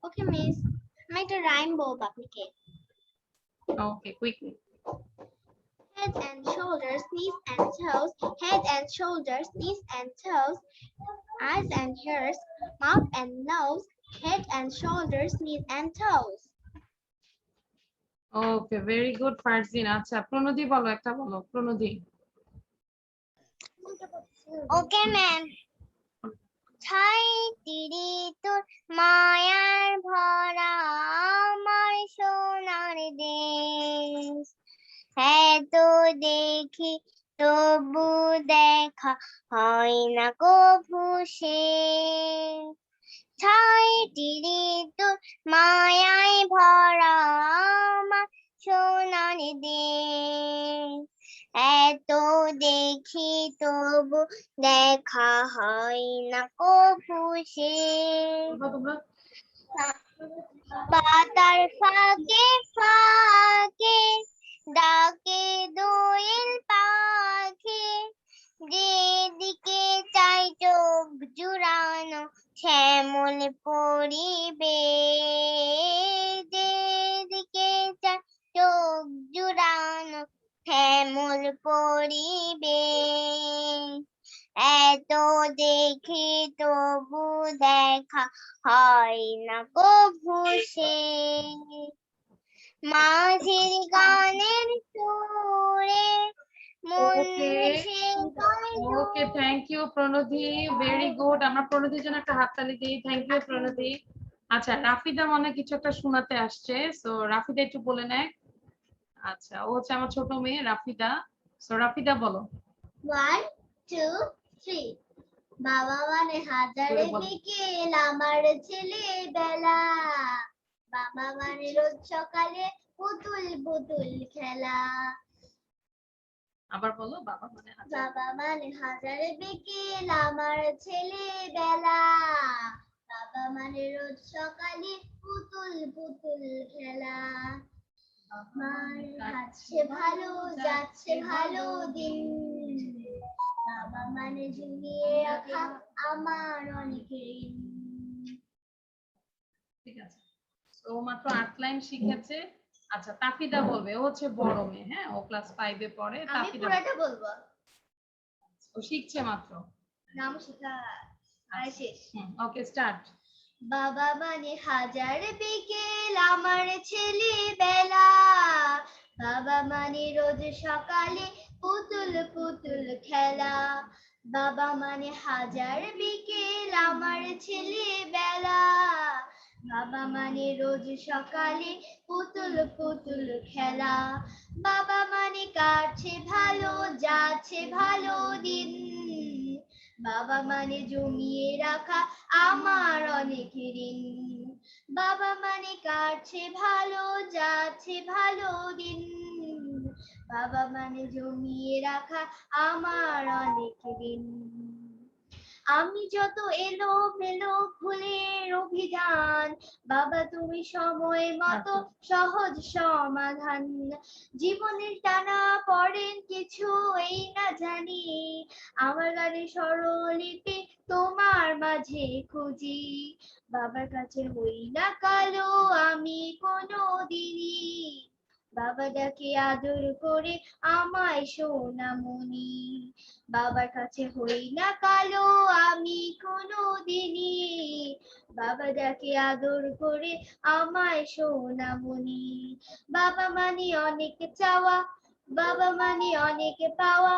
ওকে মিস, আমি একটা রাইম বলবো আপনাকে। ওকে, quickly. Head and shoulders, knees and toes. Head and shoulders, knees and toes. Eyes and ears, mouth and nose. Head and shoulders, knees and toes. Okay, very good Farzin. আচ্ছা প্রণোদি বলো, একটা বলো প্রণোদি। Okay ma'am. ছাই তিরি তোর মায়ার ভরা আমার সোনার দেশ, এত দেখি তবু দেখা হয় না কভু শেষ। ছাই তিরি তোর মায়ায় ভরা আমার সোনার দেশ, এত দেখি তবু দেখা হয় না কভু শেষ। তোমরা পাতার ফাঁকে ফাঁকে ডাকে দোয়েল পাখি, যেদিকে চাই চোখ জুড়ানো শ্যামল পরিবেশ, যেদিকে চাই চোখ জুড়ানো শ্যামল পরিবেশ, এত দেখি তবু দেখা হয় না কভু শেষ। মাঝির গানের সুরে মন ভেসে okay, thank you Pranodi, very good. আমরা প্রণোদির জন্য একটা হাততালি দিই। Thank you Pranodi. আচ্ছা রাফিদা মনে কিছু একটা শোনাতে আসছে, সো রাফিদা একটু বলে নেয়। আচ্ছা, ও হচ্ছে আমার ছোট মেয়ে রাফিদা। সো রাফিদা বলো। 1 2 3 বাবা মানে হাজারে বিকেল আমার ছেলেবেলা, বাবা মানে রোজ সকালে পুতুল পুতুল খেলা। আবার বলো, বাবা মানে বাবা মানে হাজারে বিকেল আমার ছেলেবেলা, বাবা মানে রোজ সকালে পুতুল পুতুল খেলা। আমার যাচ্ছে ভালো, যাচ্ছে ভালো দিন, বাবা মানে জুগিয়ে রাখা আমার অনেক ঋণ। ঠিক আছে, ও মাত্র 8 লাইন শিখেছে। আচ্ছা তাফিদা বলবে, ও হচ্ছে বড় মেয়ে, হ্যাঁ ও ক্লাস 5 এ পড়ে। আমি তাফিদা পুরোটা বলবো, ও শিখছে মাত্র, নাম শেখা আর শেষ। Okay start. বাবা মানে হাজার বিকেল আমার ছেলেবেলা, বাবা মানে রোজ সকালে পুতুল পুতুল খেলা, বাবা মানে হাজার বিকেল আমার ছেলেবেলা, বাবা মানে রোজ সকালে পুতুল পুতুল খেলা, বাবা মানে কাটছে ভালো যাচ্ছে ভালো দিন, বাবা মানে জমিয়ে রাখা আমার অনেক ঋণ, বাবা মানে কাটছে ভালো যাচ্ছে ভালো দিন, বাবা মানে জমিয়ে রাখা আমার অনেক ঋণ। আমি যত এলোমেলো ভুলের অভিধান, বাবা তুমি সময় মতো সহজ সমাধান, জীবনের টানা পড়েন কিছু এই না জানি, আমার গানে স্বরলিপি তোমার মাঝে খুঁজি, বাবার কাছে হই না কালো আমি কোনো দিনই, বাবা ডাকে আদর করে আমায় সোনামণি, বাবার কাছে হই না কালো আমি কোনো দিনই, বাবা ডাকে আদর করে আমায় সোনামণি, বাবা মানে অনেক চাওয়া, বাবা মানে অনেক পাওয়া,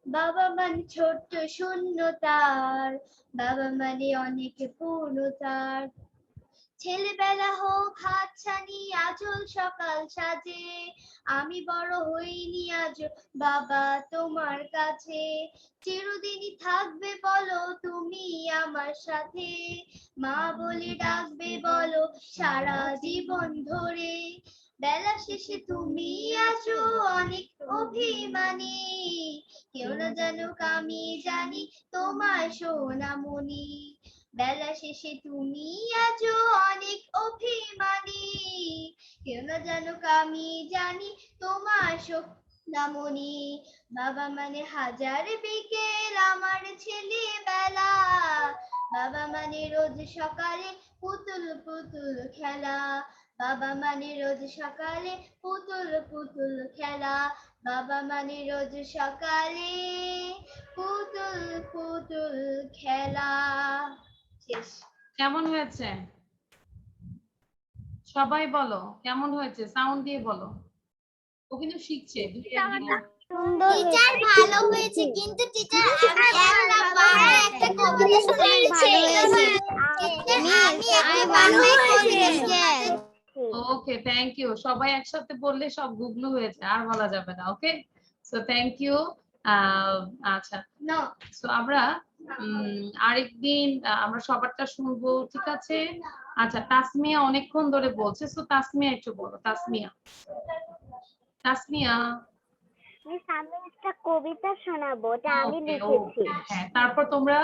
বাবা মানে ছোট্ট শূন্যতার, বাবা মানে অনেক পূর্ণতার, ছেলেবেলা হোক হাতছানি আঁচল সকাল সাজে, আমি বড় হইনি আজ বাবা তোমার কাছে, চিরদিনই থাকবে বলো তুমি আমার সাথে, মা বলে ডাকবে বলো সারা জীবন ধরে, বেলা শেষে তুমি আছো অনেক অভিমানী, কেউ না জানুক আমি জানি তোমার সোনামণি, বেলা শেষে তুমি আছো অনেক অভিমানী, কেউ না জানুক আমি জানি তোমার সোনামণি, বাবা মানে হাজার বিকেল আমার ছেলেবেলা, বাবা মানে রোজ সকালে পুতুল পুতুল খেলা, বাবা মানে রোজ সকালে পুতুল পুতুল খেলা, বাবা মানে রোজ সকালে পুতুল পুতুল খেলা। শেষ। কেমন হয়েছে? সবাই বলো কেমন হয়েছে, সাউন্ড দিয়ে বলো। ও কিন্তু শিখছে। টিচার ভালো হয়েছে, কিন্তু টিচার আমি একটা বার একটা কবিতা শুনিয়েছি, আমি একবারই করেছি। ওকে, থ্যাংক ইউ। সবাই একসাথে বললে সব গুগলু হয়েছে, আর বলা যাবে না। ওকে, সো থ্যাংক ইউ। আচ্ছা, নো সো আমরা আরেকদিন আমরা সবারটা শুনবো, ঠিক আছে? আচ্ছা, তাসমিয়া অনেকক্ষণ ধরে বলছে, সো তাসমিয়া একটু বলো। তাসমিয়া, তাসমিয়া। আমি একটা কবিতা শোনাবো, ওটা আমি ওকে, লিখেছি। হ্যাঁ, তারপর তোমরা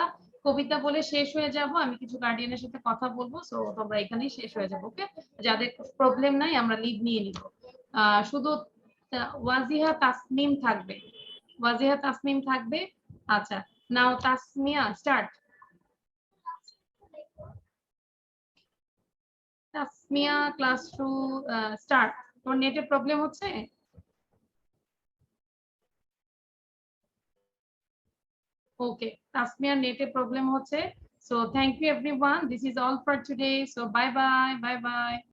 কবিতা বলে শেষ হয়ে যাব, আমি কিছু গার্ডিয়ানের সাথে কথা বলবো, সো তোমরা এখানেই শেষ হয়ে যাবো। ওকে, যাদের প্রবলেম নাই আমরা লিভ নিয়ে নিব। শুধু ওয়াজিহা তাসমিম থাকবে, ওয়াজিহা তাসমিম থাকবে। আচ্ছা, now Tasmia start. Tasmia class 2 start. তোমার নেটের প্রবলেম হচ্ছে? ওকে, তাসমিয়া নেটে প্রবলেম হচ্ছে। So thank you everyone. This is all for today. So bye bye. Bye bye.